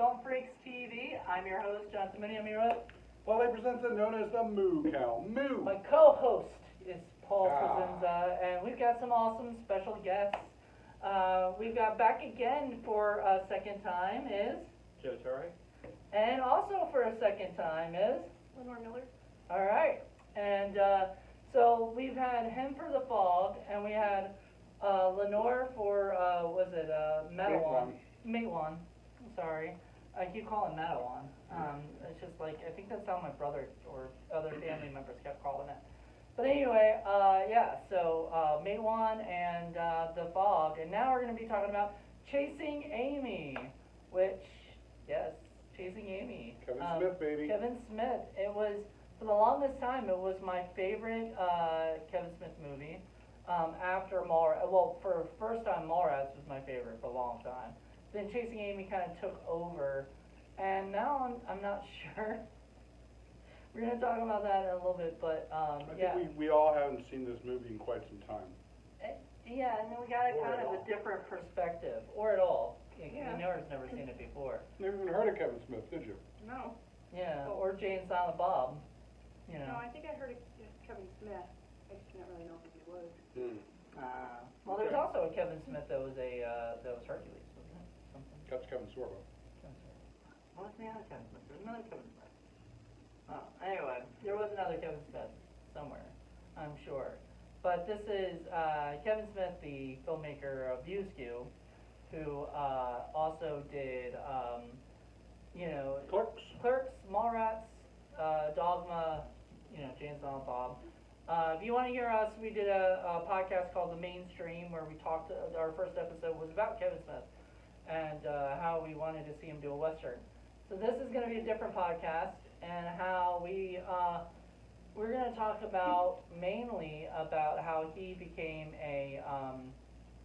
Film Freaks TV. I'm your host, Jonathan Moody. I'm here with Well, they present it known as the Moo Cow. Moo! my co-host is Paul Ah. Presenza, and we've got some awesome special guests. We've got back again for a second time is, Joe Turek. and also for a second time is, Lenore Miller. all right. And so we've had him for the fog, and we had Lenore for, Matawan. Matewan. Sorry. I keep calling Matawan. It's just like, I think that's how my brother or other family members kept calling it. But anyway, Matewan and the fog. And now we're going to be talking about Chasing Amy, which, yes, Chasing Amy. Kevin Smith, baby. Kevin Smith. It was, for the longest time, it was my favorite Kevin Smith movie. After Mallrats, well, for first time Mallrats was my favorite for a long time. Then Chasing Amy kind of took over, and now I'm not sure. We're gonna talk about that in a little bit, but I yeah. think we all haven't seen this movie in quite some time. Yeah, and then we got Or kind at of a all. different perspective, or at all. Yeah. Leonore's never seen it before. Never even heard of Kevin Smith, did you? No. Yeah, or Jay and Silent Bob. You No, know. I think I heard of Kevin Smith. I just didn't really know who he was. Well, there's Okay. also a Kevin Smith that was Hercules, wasn't it? Something. That's Kevin Sorbo. What was the other Kevin Smith? There was another Kevin Smith. Oh, anyway, there was another Kevin Smith somewhere, I'm sure. But this is Kevin Smith, the filmmaker of View Askew, who also did, Clerks. Mallrats, Dogma, Jay and Silent Bob. If you want to hear us, we did a podcast called The Mainstream, where we talked, our first episode was about Kevin Smith and how we wanted to see him do a Western. So this is going to be a different podcast, and how we're going to talk about, mainly about how he became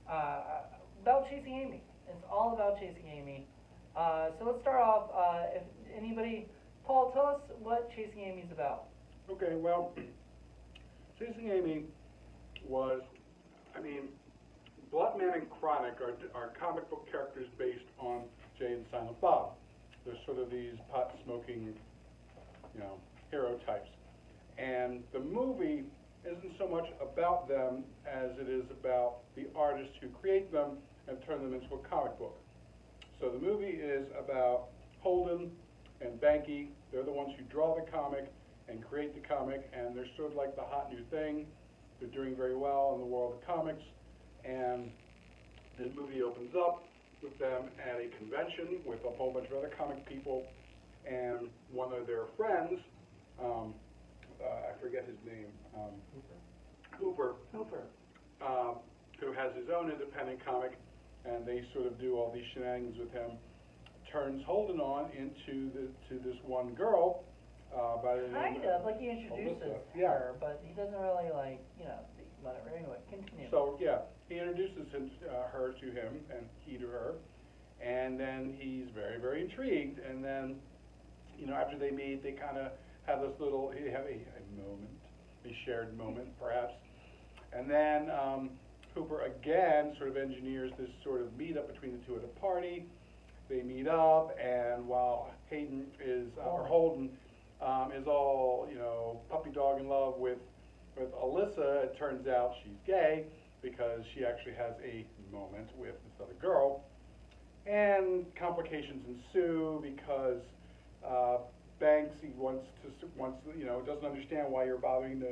about Chasing Amy. It's all about Chasing Amy. So let's start off, if anybody, Paul, tell us what Chasing Amy's about. Okay, well, Chasing Amy was, Bloodman and Chronic are comic book characters based on Jay and Silent Bob. They're sort of these pot-smoking, hero types. And the movie isn't so much about them as it is about the artists who create them and turn them into a comic book. So the movie is about Holden and Banky. They're the ones who draw the comic and create the comic, and they're sort of like the hot new thing. They're doing very well in the world of comics, and the movie opens up with them at a convention with a whole bunch of other comic people, and one of their friends, I forget his name, Hooper, who has his own independent comic, and they sort of do all these shenanigans with him, turns Holden on into this one girl by the name Kind of, like he introduces Alyssa. Yeah. her, but he doesn't really whatever. Anyway, continue. So yeah, he introduces her to him, and he to her, and then he's very, very intrigued. And then, after they meet, they kind of have this little, they have a moment, a shared moment, perhaps. And then Hooper again sort of engineers this sort of meetup between the two at a party. They meet up, and while Holden is all, puppy dog in love with Alyssa, it turns out she's gay because she actually has a moment with this other girl. And complications ensue because Banks, he doesn't understand why you're bothering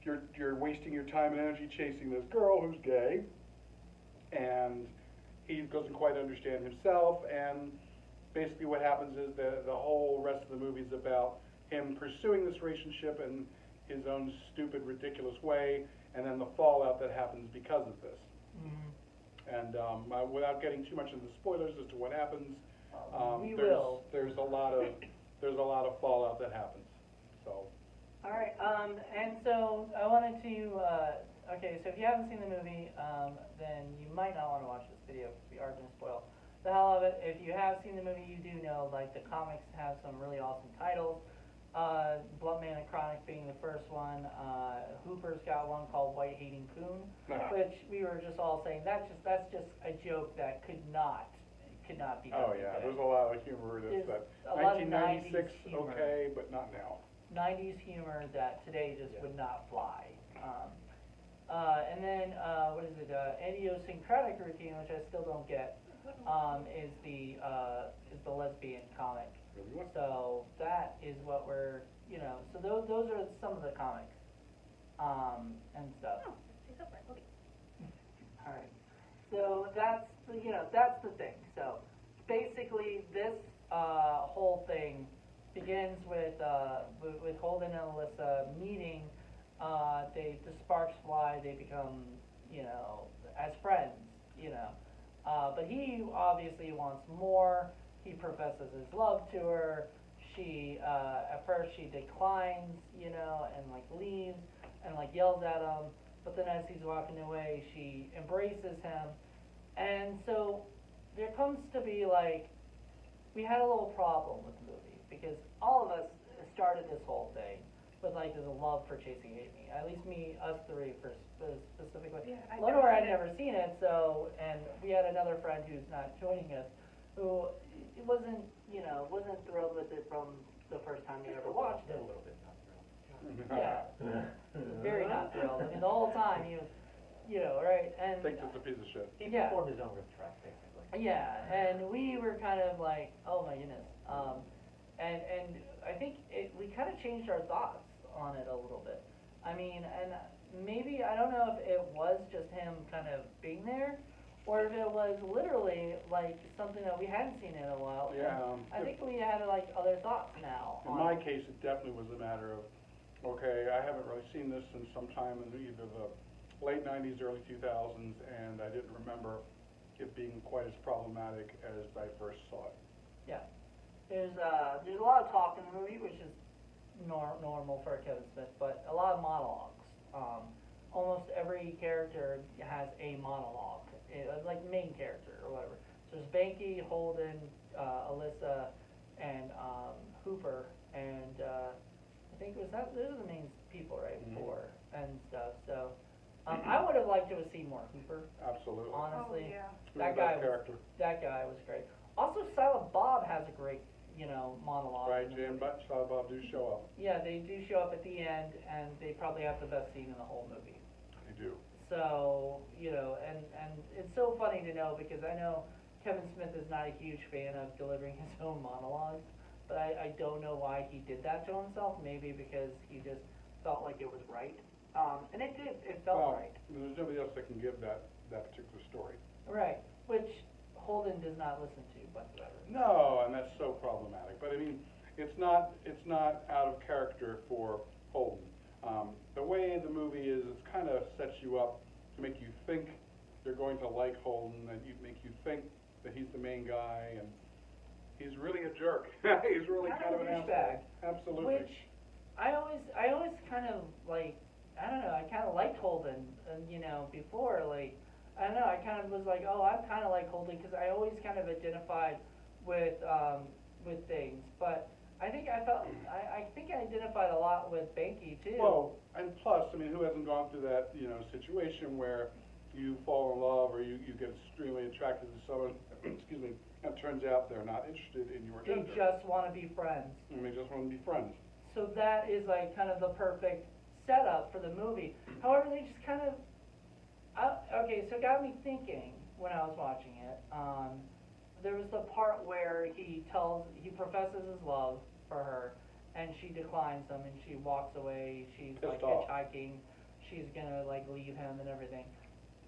you're wasting your time and energy chasing this girl who's gay. And he doesn't quite understand himself, and basically what happens is the whole rest of the movie is about him pursuing this relationship in his own stupid, ridiculous way, and then the fallout that happens because of this. Mm-hmm. And without getting too much into the spoilers as to what happens, there's a lot of fallout that happens. So. All right, and so I wanted to, okay, so if you haven't seen the movie, then you might not want to watch this video because we are going to spoil the hell of it. If you have seen the movie, you do know, the comics have some really awesome titles. Bloodman and Chronic being the first one. Hooper's got one called White Hating Coon, which we were just all saying, that's just a joke that could not could not be done Oh, yeah, today. there's a lot of humor There's that's a lot of 1996, 90s humor. okay, but not now. 90s humor that today just would not fly. And then, what is it, idiosyncratic routine, which I still don't get, is the lesbian comic. Really, what? So that is what we're, so those are some of the comics, and stuff. Oh, it's up right, okay. Alright, so that's the thing. So basically this whole thing begins with Holden and Alyssa meeting. The sparks fly, they become, as friends, but he obviously wants more. He professes his love to her. She, at first she declines, and like leaves and like yells at him, but then as he's walking away, she embraces him. And so there comes to be like, we had a little problem with the movie, because all of us started this whole thing with like the love for Chasing Amy. At least us three specifically. Yeah, I'd Lenore had never never seen it, so, and we had another friend who's not joining us, who wasn't thrilled with it from the first time he ever watched it. A little bit not thrilled. Yeah, very not thrilled. I mean, the whole time he was, right, and. Thinks it's a piece of shit. He Yeah. performed his own riff track, basically. Yeah, and we were kind of like, oh my goodness. And I think we kind of changed our thoughts on it a little bit. I mean, and maybe, I don't know if it was just him kind of being there, or if it was literally like something that we hadn't seen in a while. Yeah, And I think we had like other thoughts now. In my case, it definitely was a matter of, okay, I haven't really seen this since sometime in either the late 90s, early 2000s, and I didn't remember it being quite as problematic as I first saw it. Yeah. There's a lot of talk in the movie, which is normal for Kevin Smith, but a lot of monologues. Almost every character has a monologue, like main character or whatever. So there's Banky, Holden, Alyssa, and Hooper, and I think those are the main people, right? Mhm. Four and stuff. So I would have liked to have seen more Hooper. Absolutely. Honestly, Oh, yeah. He was the best character. that guy was great. Also, Silent Bob has a great, monologue. Right, in the Jay and movie. Silent Bob do show up. Yeah, they do show up at the end, and they probably have the best scene in the whole movie. They do. So, and it's so funny to know, because I know Kevin Smith is not a huge fan of delivering his own monologues, but I don't know why he did that to himself. Maybe because he just felt like it was right. And it did, it felt Well, right. there's nobody else that can give that particular story. Right, which Holden does not listen to whatsoever. No, and that's so problematic. But I mean, it's not out of character for Holden. The way the movie is, it kind of sets you up to make you think you're going to like Holden, and make you think that he's the main guy, and he's really a jerk. He's really kind of an asshole. douchebag. Absolutely. Which I always kind of like, I don't know, I kind of liked Holden, before, like, I don't know, I kind of was like, oh, I'm kind of like Holden, because I always kind of identified with things, but I think I think I identified a lot with Banky too. Well, and plus, I mean, who hasn't gone through that, situation where you fall in love or you get extremely attracted to someone, excuse me, and it turns out they're not interested in your They gender. just want to be friends. And they just want to be friends. So that is like kind of the perfect setup for the movie. However, they just kind of, okay, so it got me thinking when I was watching it. There was the part where he professes his love for her, and she declines him, and she walks away. She's like Pissed off. hitchhiking. She's gonna like leave him and everything.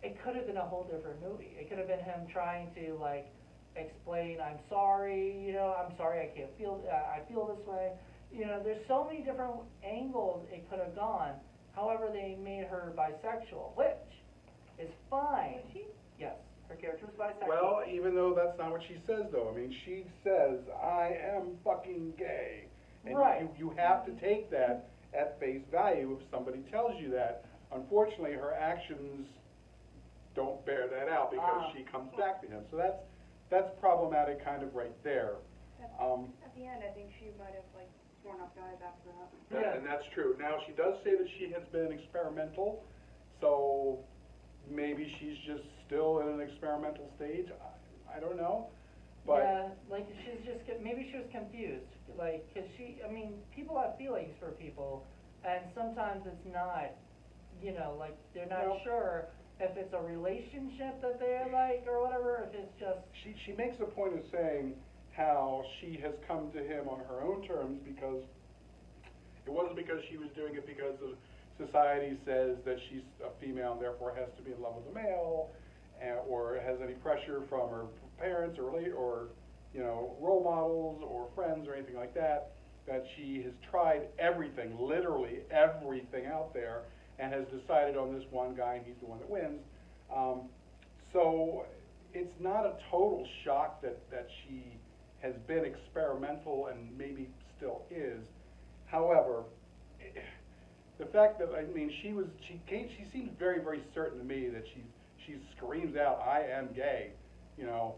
It could have been a whole different movie. It could have been him trying to like explain, I'm sorry, I'm sorry, I feel this way. There's so many different angles it could have gone. However, they made her bisexual, which is fine. Was she? Yes, her character was bisexual. Well, even though that's not what she says, though. I mean, she says, I am fucking gay. And Right. you have to take that at face value if somebody tells you that. Unfortunately, her actions don't bear that out because she comes back to him. So that's problematic kind of right there. At the end, I think she might have like sworn up guys after that. Yeah. And that's true. Now, she does say that she has been experimental, so maybe she's just still in an experimental stage. I don't know. like she's just, maybe she was confused, like, cause I mean, people have feelings for people, and sometimes it's not, you know, like, they're not Well- sure if it's a relationship that they're like, or whatever, if it's just, She makes a point of saying how she has come to him on her own terms because it wasn't because she was doing it because of society says that she's a female and therefore has to be in love with a male, or has any pressure from her parents or you know, role models or friends or anything like that. That she has tried everything, literally everything out there, and has decided on this one guy, and he's the one that wins. So it's not a total shock that she has been experimental and maybe still is. However, the fact that, I mean, she seems very, very certain to me that she screams out, "I am gay," you know,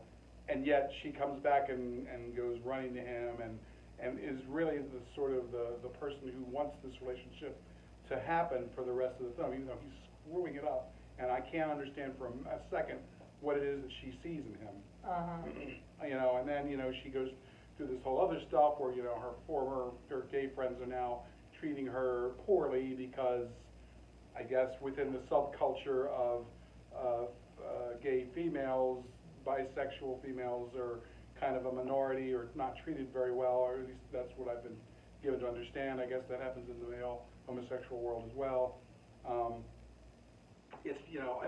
and yet she comes back and goes running to him and is really the sort of the person who wants this relationship to happen for the rest of the film, even though he's screwing it up, and I can't understand for a second what it is that she sees in him. You know, and then, you know, she goes through this whole other stuff where, you know, her gay friends are now treating her poorly because, I guess, within the subculture of gay females, bisexual females are kind of a minority or not treated very well, or at least that's what I've been given to understand. I guess that happens in the male homosexual world as well. It's, you know,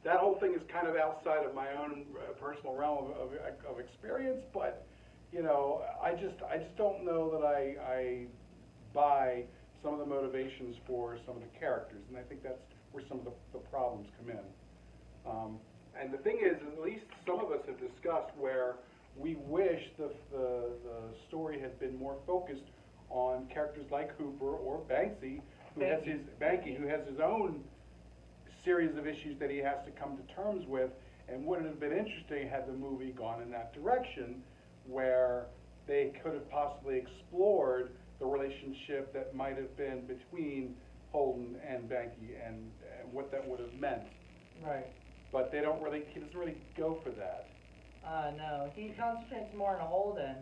that whole thing is kind of outside of my own personal realm of experience, but, you know, I just don't know that I buy some of the motivations for some of the characters, and I think that's where some of the problems come in. And the thing is, at least some of us have discussed where we wish the story had been more focused on characters like Hooper or Banksy, who has his own series of issues that he has to come to terms with. And wouldn't it have been interesting had the movie gone in that direction, where they could have possibly explored the relationship that might have been between Holden and Banky and what that would have meant. right. But he doesn't really go for that. No, he concentrates more on Holden,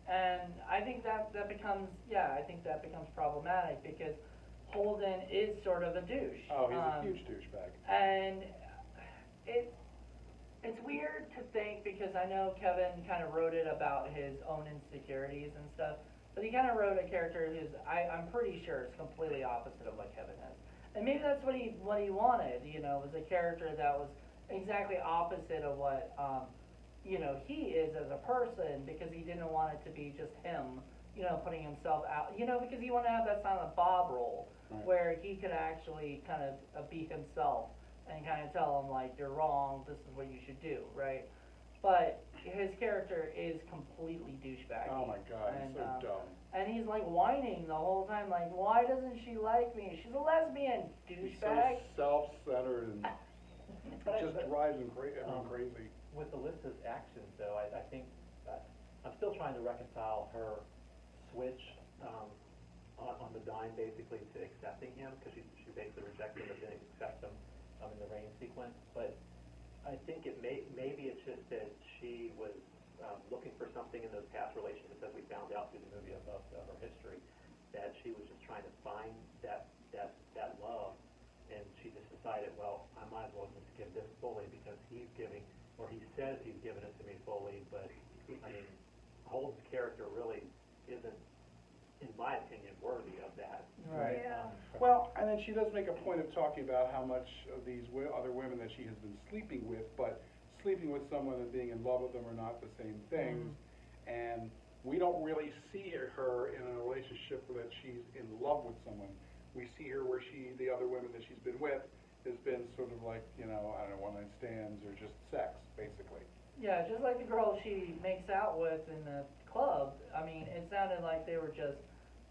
and I think that becomes, I think that becomes problematic because Holden is sort of a douche. Oh, he's a huge douchebag. And it's weird to think, because I know Kevin kind of wrote it about his own insecurities and stuff, but he kind of wrote a character who's, I'm pretty sure is completely opposite of what Kevin is. And maybe that's what he wanted, you know, was a character that was exactly opposite of what, you know, he is as a person, because he didn't want it to be just him, you know, putting himself out, you know, because he wanted to have that Silent Bob role, Right. where he could actually kind of be himself and kind of tell him, like, you're wrong, this is what you should do, right? But his character is completely douchebag. Oh my God, he's so dumb. And he's like whining the whole time, like, why doesn't she like me? She's a lesbian, He's douchebag. so self-centered and just drives him crazy. With Alyssa's actions, though, I think I'm still trying to reconcile her switch on the dime, basically, to accepting him, because she basically rejected him but didn't accept him in the rain sequence. But I think maybe it's just that she was looking for something in those past relationships, as we found out through the movie of her history, that she was just trying to find that love, and she just decided, well, I might as well just give this fully, because he's giving, or he says he's giving it to me fully, but I mean, Holden's character really isn't, in my opinion, worthy of that. Right. Yeah. Well, and then she does make a point of talking about how much of these other women that she has been sleeping with, but sleeping with someone and being in love with them are not the same things. And we don't really see her in a relationship that she's in love with someone. We see her where the other women that she's been with has been sort of like, you know, I don't know, one-night stands or just sex, basically. Yeah, just like the girl she makes out with in the club. I mean, it sounded like they were just,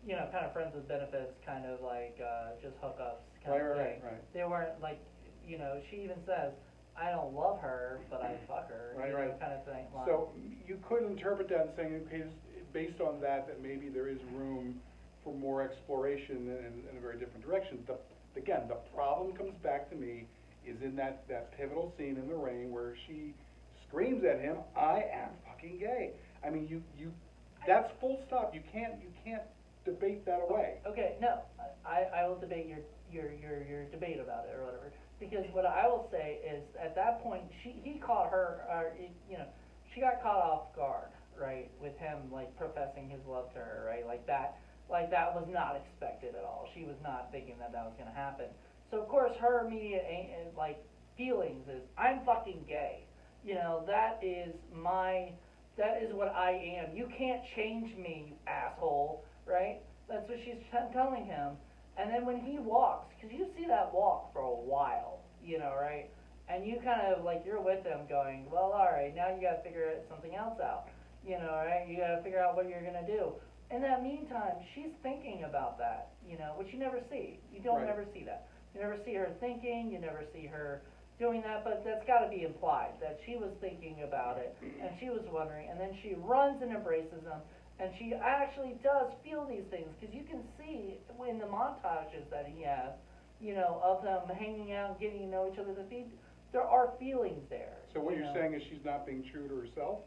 you know, kind of friends with benefits, kind of like just hookups kind of thing. Right. They weren't like, you know, she even says, I don't love her, but I fuck her, Right, you know, right. kind of thing. Like, So you could interpret that and saying, okay, based on that maybe there is room for more exploration in a very different direction. Again, the problem comes back to me is in that pivotal scene in the rain where she screams at him, I am fucking gay. I mean, that's full stop. You can't debate that away. Okay, no, I will debate your debate about it or whatever. Because what I will say is, at that point, he caught her, she got caught off guard, right, with him like professing his love to her, right, like that was not expected at all. She was not thinking that was gonna happen. So of course her immediate like feelings is, I'm fucking gay. That is what I am. You can't change me, you asshole, right? That's what she's telling him. And then when he walks, because you see that walk for a while, right? And you kind of, like, you're with him going, well, all right, now you got to figure something else out, right? You got to figure out what you're going to do. In that meantime, she's thinking about that, which you never see. You don't Right. ever see that. You never see her thinking, you never see her doing that, but that's got to be implied, that she was thinking about it, and she was wondering, and then she runs and embraces him, and she actually does feel these things, because you can see in the montages that he has, of them hanging out, getting to know each other, there are feelings there. So what you're saying is she's not being true to herself?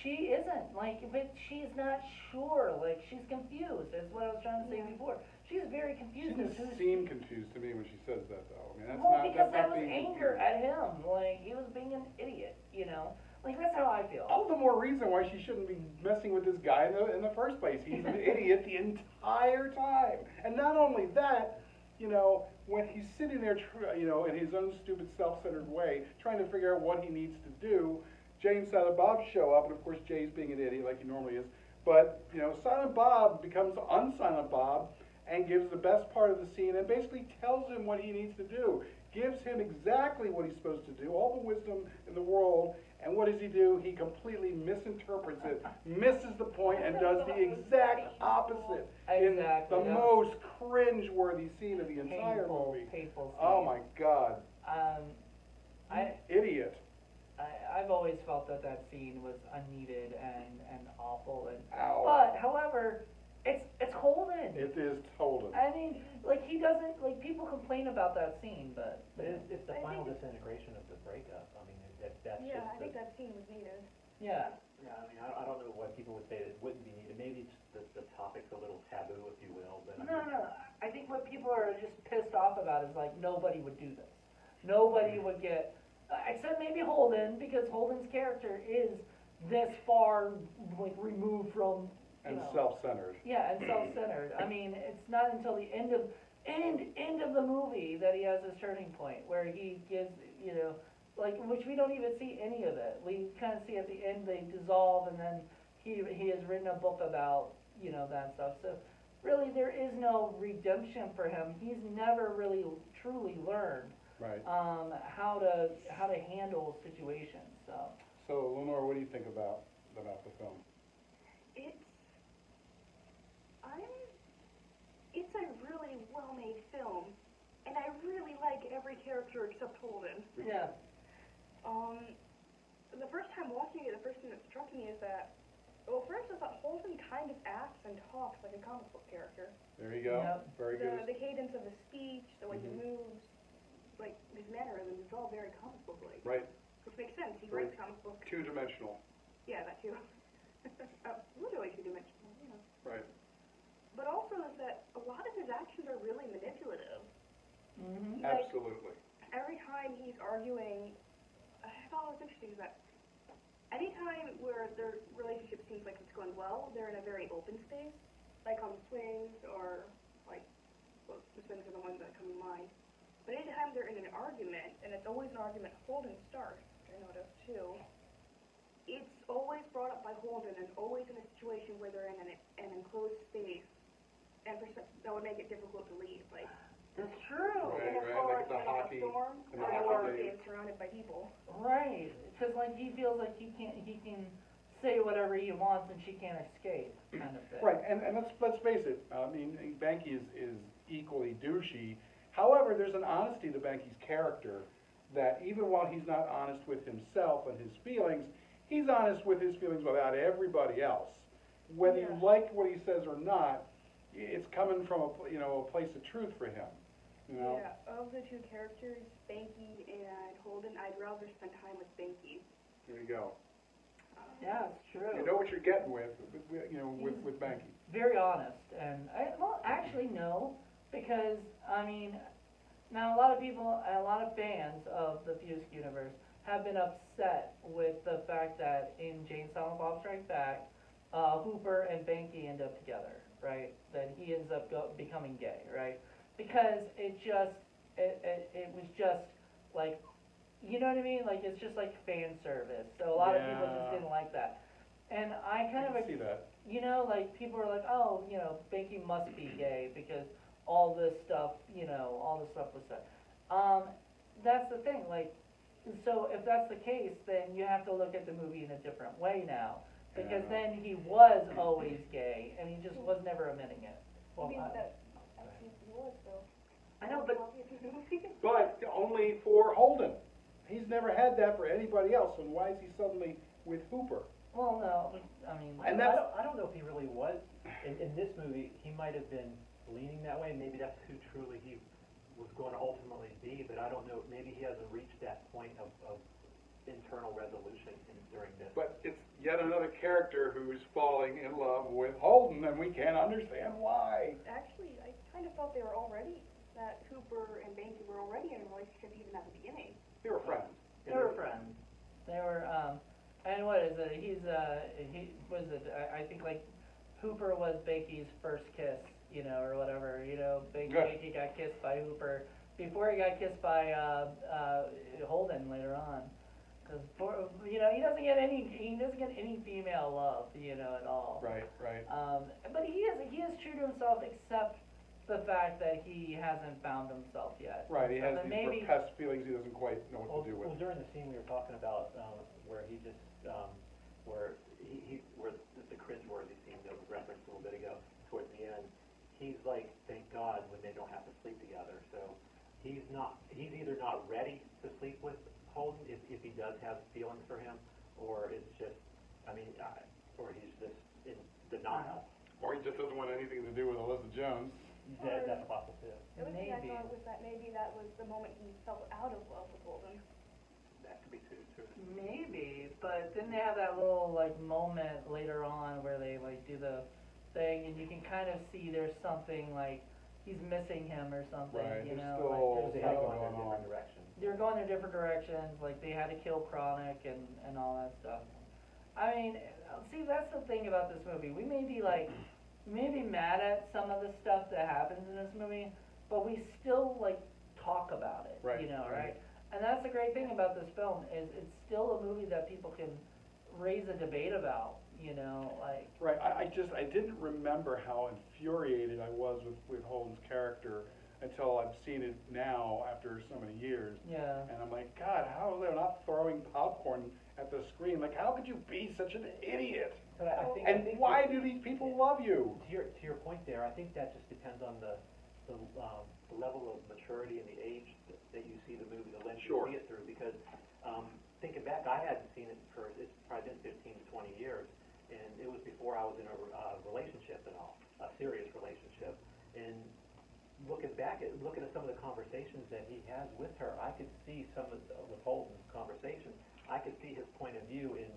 She isn't, but she's not sure, she's confused, that's what I was trying to say Yeah. before. She's very She confused. doesn't seem confused to me when she says that, though. I mean, that's Well, not, because that's that not was being anger confused. at him, he was being an idiot, that's how I feel. All the more reason why she shouldn't be messing with this guy in the first place. He's an idiot the entire time. And not only that, when he's sitting there, in his own stupid, self-centered way, trying to figure out what he needs to do, Jay and Silent Bob show up, and of course Jay's being an idiot like he normally is. But, Silent Bob becomes Unsilent Bob and gives the best part of the scene and basically tells him what he needs to do. Gives him exactly what he's supposed to do, all the wisdom in the world. And what does he do? He completely misinterprets it, misses the point, and does the exact opposite in Exactly, the yeah. most cringe-worthy scene of the entire movie. Painful scene. Oh my God! Idiot! I've always felt that scene was unneeded and awful, Ow. but however, it's Holden. It is Holden. I mean, he doesn't, people complain about that scene, but It's the I final think disintegration of the breakup. I mean, that's Yeah, just I think that scene was needed. yeah. Yeah, I mean, I don't know why people would say it wouldn't be needed. Maybe it's the topic's a little taboo, if you will, but I mean. No. I think what people are just pissed off about is nobody would do this. Nobody would get, except maybe Holden, because Holden's character is this far removed from. And self-centered. Yeah, and self-centered. I mean, it's not until the end of the movie that he has his turning point where he gives, which we don't even see any of it. We kind of see at the end they dissolve, and then he has written a book about that stuff. So really, there is no redemption for him. He's never really truly learned Right. how to handle situations. So, Lenore, what do you think about the film? It's a really well-made film, and I really like every character except Holden. Yeah. The first time watching it, the first thing that struck me is that, well, first I thought Holden kind of acts and talks like a comic book character. There you go. Yep. Very good. The cadence of his speech, the way he Mhm. moves, his mannerisms, it's all very comic book-like. Right. Which makes sense. He Very writes comic books. Two-dimensional. Yeah, that too. Literally two-dimensional, Right. But also is that a lot of his actions are really manipulative. Mm-hmm. Like, Absolutely. every time he's arguing, I thought it was interesting that anytime where their relationship seems like it's going well, they're in a very open space, like on the swings or the swings are the ones that come to mind. But anytime they're in an argument, and it's always an argument Holden starts, which I noticed too, it's always brought up by Holden and always in a situation where they're in an enclosed space, and that would make it difficult to leave. That's true. Right, in a right, car, like the in a hockey- storm, in the or hockey being days. surrounded by people. Right, because he feels like he can say whatever he wants and she can't escape, kind of thing. Right, and let's face it. I mean, Banky is equally douchey. However, there's an honesty to Banky's character that even while he's not honest with himself and his feelings, he's honest with his feelings about everybody else. Whether you Yeah. like what he says or not, it's coming from a place of truth for him. Yeah, of the two characters, Banky and Holden, I'd rather spend time with Banky. There you go. Yeah, it's true. You know what you're getting with Banky. Very honest, and well, actually no, because I mean, now a lot of people, a lot of fans of the Fisk universe have been upset with the fact that in Jane Silent Bob Strikes Back, Hooper and Banky end up together, right? That he ends up becoming gay, right? Because it was just like, you know what I mean? Like, it's just like fan service. So a lot of people just Yeah. didn't like that. And I kind of, I can see that. you know, like, people are like, oh, you know, Banky must be gay because all this stuff, you know, all this stuff was said. That's the thing, like, so if that's the case, then you have to look at the movie in a different way now. Because Yeah. then he was always gay, and he just was never admitting it. I mean, that he was, though. I know, but But only for Holden. He's never had that for anybody else, and why is he suddenly with Hooper? well, no, I mean, And I don't know if he really was, in this movie, he might have been leaning that way, maybe that's who truly he was going to ultimately be, but I don't know, maybe he hasn't reached that point of internal resolution during this. But it's yet another character who's falling in love with Holden, and we can't understand why. Actually, I kind of thought that Hooper and Banky were already in a relationship even at the beginning. They were friends. they were friends. They were, and what is it? I think like Hooper was Banky's first kiss, you know, or whatever, you know, Banky got kissed by Hooper before he got kissed by, Holden later on. Cause you know, he doesn't get any female love, you know, at all. Right. But he is true to himself, except the fact that he hasn't found himself yet. Right, he So has then these maybe, repressed feelings he doesn't quite know what to do with. Well, during the scene we were talking about, where he just, where where the cringeworthy scene that was referenced a little bit ago, towards the end, he's like, thank God when they don't have to sleep together. So he's either not ready to sleep with Holden if he does have feelings for him, or it's just, I mean, or he's just in denial. Or he just doesn't want anything to do with Elizabeth Jones. That's possible too. The other thing I Maybe. thought was that maybe that was the moment he fell out of love with Holden. That could be true. maybe, but then they have that little like moment later on where they like do the thing, and you can kind of see there's something like he's missing him or something, Right, you there's know, still like They there's had something gone in going different on. directions. they're going in different directions, like they had to kill Chronic and all that stuff. I mean, see, that's the thing about this movie. We may be mad at some of the stuff that happens in this movie, but we still like talk about it, Right, you know, right. right? And that's the great thing about this film is it's still a movie that people can raise a debate about, you know, like. Right, I didn't remember how infuriated I was with Holden's character until I've seen it now after so many years. Yeah. And I'm like, God, how are they not throwing popcorn at the screen? Like, how could you be such an idiot? But I think, And why do these people love you? To your point there, I think that just depends on the level of maturity and the age that you see the movie, the lens Sure. you see it through. Because thinking back, I hadn't seen it it's probably been 15 to 20 years, and it was before I was in a relationship at all, a serious relationship. And looking at some of the conversations that he has with her, I could see with Holden's conversations, I could see his point of view in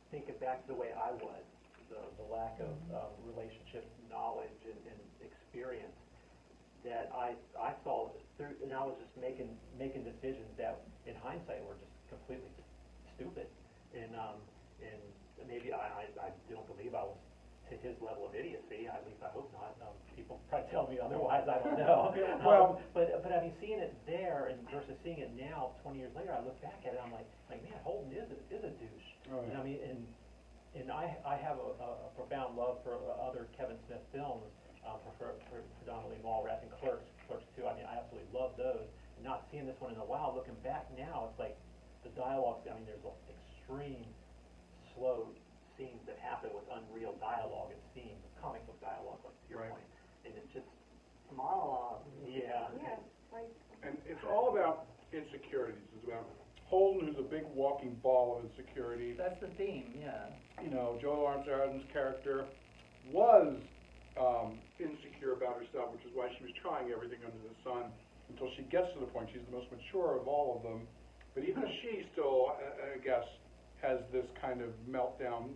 thinking back to the way I was, the lack of relationship knowledge and experience that I saw through, and I was just making decisions that in hindsight were just completely stupid, and maybe I don't believe I was to his level of idiocy. At least I hope not. People probably tell me otherwise. I don't know. Well, but I mean, seeing it there and versus seeing it now, 20 years later, I look back at it. I'm like man, Holden is a douche. Oh, yeah. And I mean, and I have a profound love for other Kevin Smith films, for predominantly Mallrats and Clerks 2. I mean, I absolutely love those. And not seeing this one in a while, looking back now, it's like the dialogue. I mean, there's extreme slow scenes that happen with unreal dialogue and scenes, comic book dialogue, like to your Right. point. And it's just, Monologue. yeah. Yeah, like, And it's all about insecurities. It's about Holden, who's a big walking ball of insecurity. That's the theme, yeah. You know, Joe Lawrence Arden's character was insecure about herself, which is why she was trying everything under the sun until she gets to the point. She's the most mature of all of them. But even she still, I guess, has this kind of meltdown,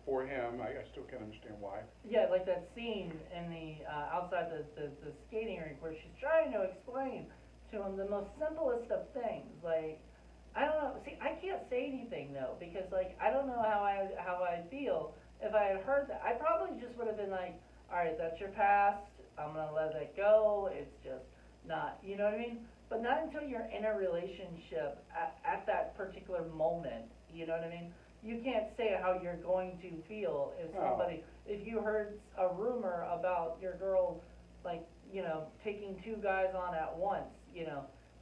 for him. I still can't understand why. Yeah, like that scene in the outside the skating rink where she's trying to explain to him the most simplest of things. Like, I don't know. See, I can't say anything though because like I don't know how I feel if I had heard that. I probably just would have been like, all right, that's your past. I'm gonna let that go. It's just not, you know what I mean? But not until you're in a relationship at that particular moment, you know what I mean? You can't say how you're going to feel if somebody, if you heard a rumor about your girl, like, taking two guys on at once,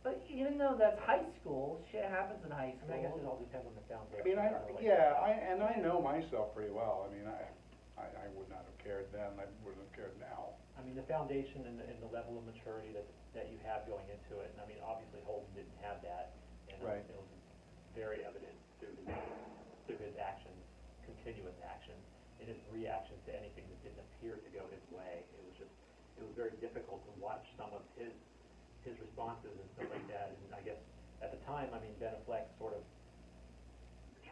But even though that's high school, shit happens in high I school. mean, I guess it all depends on the foundation. I mean, of the relationship. I know myself pretty well. I mean, I would not have cared then, I wouldn't have cared now. I mean, the foundation and the level of maturity that you have going into it, and I mean, obviously Holden didn't have that, and Right. it was very evident through his actions, continuous actions, and his reactions to anything that didn't appear to go his way. It was very difficult to watch some of his responses and stuff like that, and I guess at the time, I mean, Ben Affleck sort of,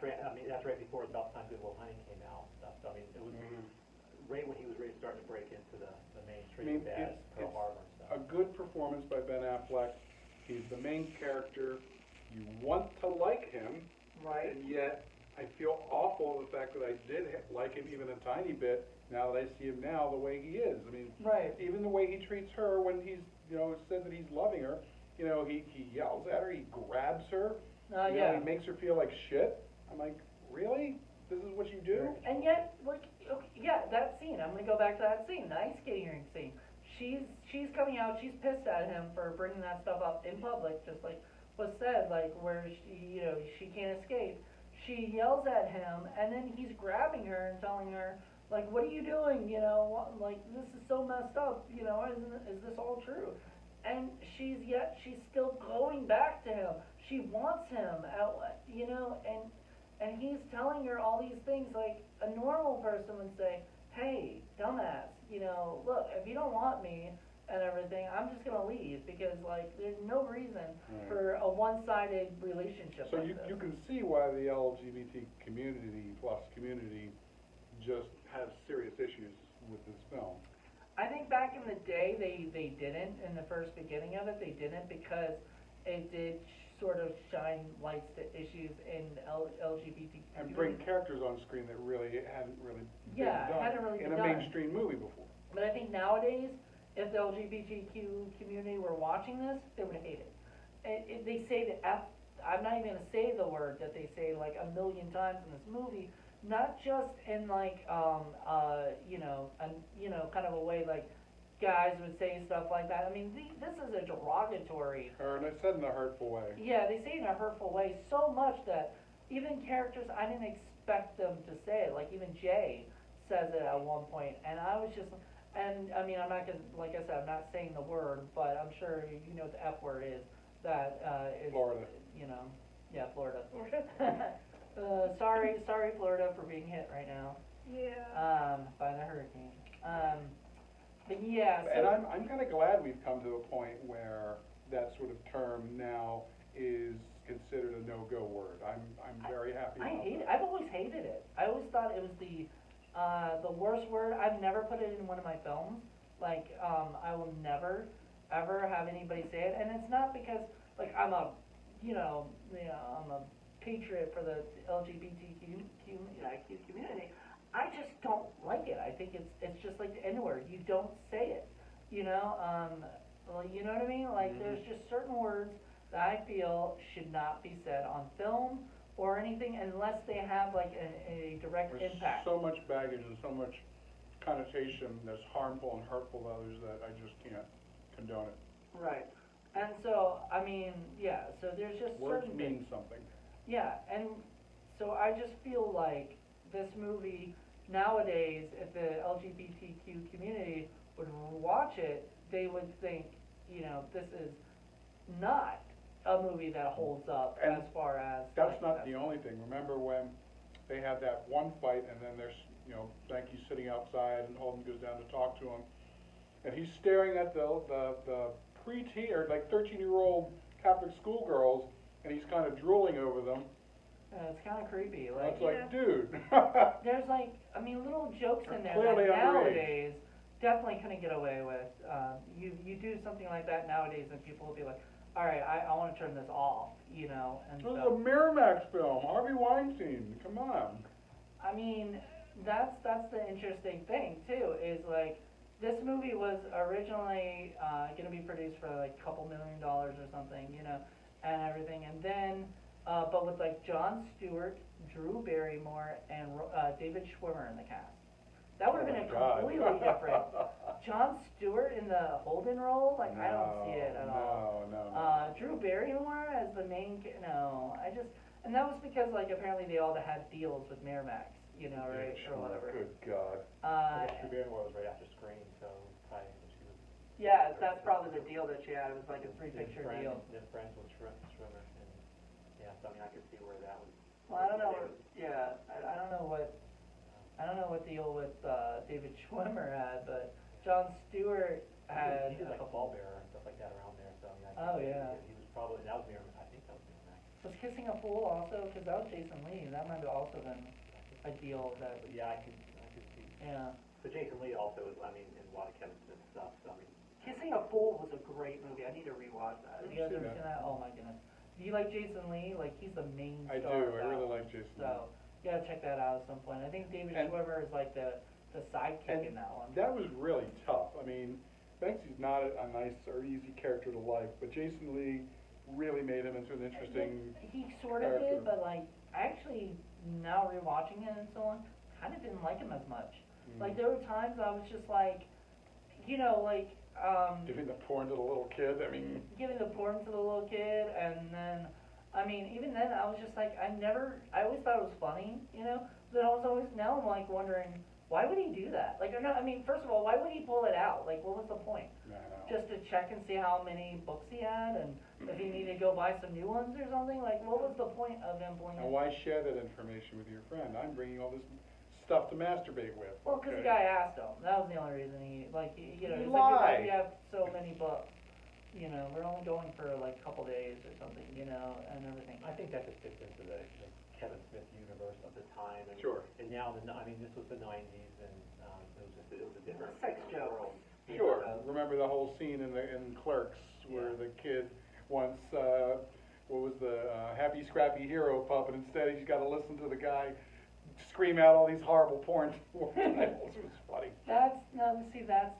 I mean, that's right before About Time Good Will Hunting came out and stuff, so I mean, it was right when he was really starting to break into the mainstream with that, Pearl Harbor and stuff. A good performance by Ben Affleck. He's the main character. You want to like him, Right. and yet I feel awful the fact that I did like him even a tiny bit. Now that I see him now, the way he is. I mean, Right. even the way he treats her when he's, said that he's loving her. He yells at her, he grabs her. Yeah. He makes her feel like shit. I'm like, really? This is what you do? And yet, like, okay, yeah, that scene. I'm gonna go back to that scene, the ice skating rink scene. She's coming out. She's pissed at him for bringing that stuff up in public, just like was said, like where she can't escape. She yells at him, and then he's grabbing her and telling her, like, what are you doing? Like this is so messed up. Is this all true? And she's still going back to him. She wants him, and he's telling her all these things like a normal person would say, hey, dumbass, look, if you don't want me and everything, I'm just gonna leave because like there's no reason for a one-sided relationship. So like you this. you can see why the LGBT community just has serious issues with this film. I think back in the day they didn't, in the first beginning of it, they didn't because it did sort of shine lights to issues in LGBT And bring community. characters on screen that really hadn't really Yeah, been done hadn't really in been a done. mainstream movie before. But I think nowadays, if the LGBTQ community were watching this, they would hate it. They say the F, I'm not even gonna say the word that they say like a million times in this movie, not just in like, kind of a way like guys would say stuff like that. I mean, this is a derogatory. And it's said in a hurtful way. Yeah, they say it in a hurtful way so much that even characters I didn't expect them to say it. Like even Jay says it at one point, and I was just, and I mean, I'm not gonna, like I said, I'm not saying the word, but I'm sure you know what the F word is. That is Florida. Yeah, Florida. Sorry, Florida, for being hit right now. Yeah. By the hurricane. But yeah. So, And I'm kind of glad we've come to a point where that sort of term now is considered a no-go word. I'm very happy I about hate it. that. I've always hated it. I always thought it was the worst word. I've never put it in one of my films. Like, I will never, ever have anybody say it. And it's not because, like, I'm a patriot for the LGBTQ community. I just don't like it. I think it's just like the N-word. You don't say it. You know what I mean? Like, there's just certain words that I feel should not be said on film or anything unless they have like a direct There's impact. so much baggage and so much connotation that's harmful and hurtful to others that I just can't condone it. Right. And so, I mean, yeah, so there's just Words certain mean things. something. Yeah, and so I just feel like this movie nowadays, if the LGBTQ community would watch it, they would think, this is not a movie that holds up And as far as. That's not the only thing. Remember when they had that one fight and then there's, Frankie's sitting outside and Holden goes down to talk to him. And he's staring at the preteen, or like 13-year-old Catholic schoolgirls, and he's kind of drooling over them. It's kind of creepy. Like, It's like, dude. there's like, I mean, little jokes in there Clearly that underage. nowadays definitely couldn't get away with. You do something like that nowadays, and people will be like, all right, I want to turn this off, you know. And This is so, a Miramax film. Harvey Weinstein. Come on. I mean, that's the interesting thing too. Is like, this movie was originally going to be produced for like a couple $1 million or something, you know, and everything, and then. But with like Jon Stewart, Drew Barrymore, and David Schwimmer in the cast. That would have been a completely different. Jon Stewart in the Holden role, like I don't see it at all. No. Drew Barrymore as the main, no, and that was because like apparently they all had deals with Miramax, you know, right, or whatever. Good God. Drew Barrymore was right after Scream, so probably when she was. Yeah, that's probably the deal that she had. It was like a 3-picture deal. Then Friends with Schwimmer, and yeah, so I mean I could see where that was. Well, I don't know. Yeah, I don't know what deal with David Schwimmer had, but Jon Stewart had. He did like a pallbearer and stuff like that around there, so I mean. Oh yeah. He was probably that was Miramax. I think that was Miramax. Was Kissing a Fool also? Because that was Jason Lee. That might have also been a deal that. But yeah, I could see. Yeah. So Jason Lee also is, I mean, in a lot of Kevin Smith stuff. So I mean. Kissing a Fool was a great movie. I need to rewatch that. Have you guys ever seen that? Oh my goodness. Do you like Jason Lee? Like he's the main I star. do. of I that really one. like Jason Lee. So you gotta check that out at some point. I think David Schwimmer is like the sidekick in that one. That was really tough. I mean, Banksy's not a nice or easy character to like, but Jason Lee really made him into an interesting. He sort of character. did, but like I actually now rewatching it and so on, kind of didn't like him as much. Like there were times I was just like, you know, like. Giving the porn to the little kid. I mean. Giving the porn to the little kid, and then, I mean, even then I was just like, I always thought it was funny, you know. But I was always now I'm like wondering, why would he do that? Like, or not, I mean, first of all, why would he pull it out? Like, what was the point? I know. Just to check and see how many books he had, and if he needed to go buy some new ones or something. Like, what was the point of him pulling And it? why share that information with your friend? I'm bringing all this stuff to masturbate with. Well, because the guy asked him. That was the only reason he, like, you know, He he's like, lied. we have so many books. You know, we're only going for like a couple days or something, you know, and everything. I think that just fits into the Kevin Smith universe of the time. And, Sure. And now, I mean, this was the '90s, and it was a different Sex joke. world. Sure. Remember the whole scene in Clerks where the kid wants what was the Happy Scrappy Hero pup, and instead he's got to listen to the guy scream out all these horrible porn titles. It was funny. That's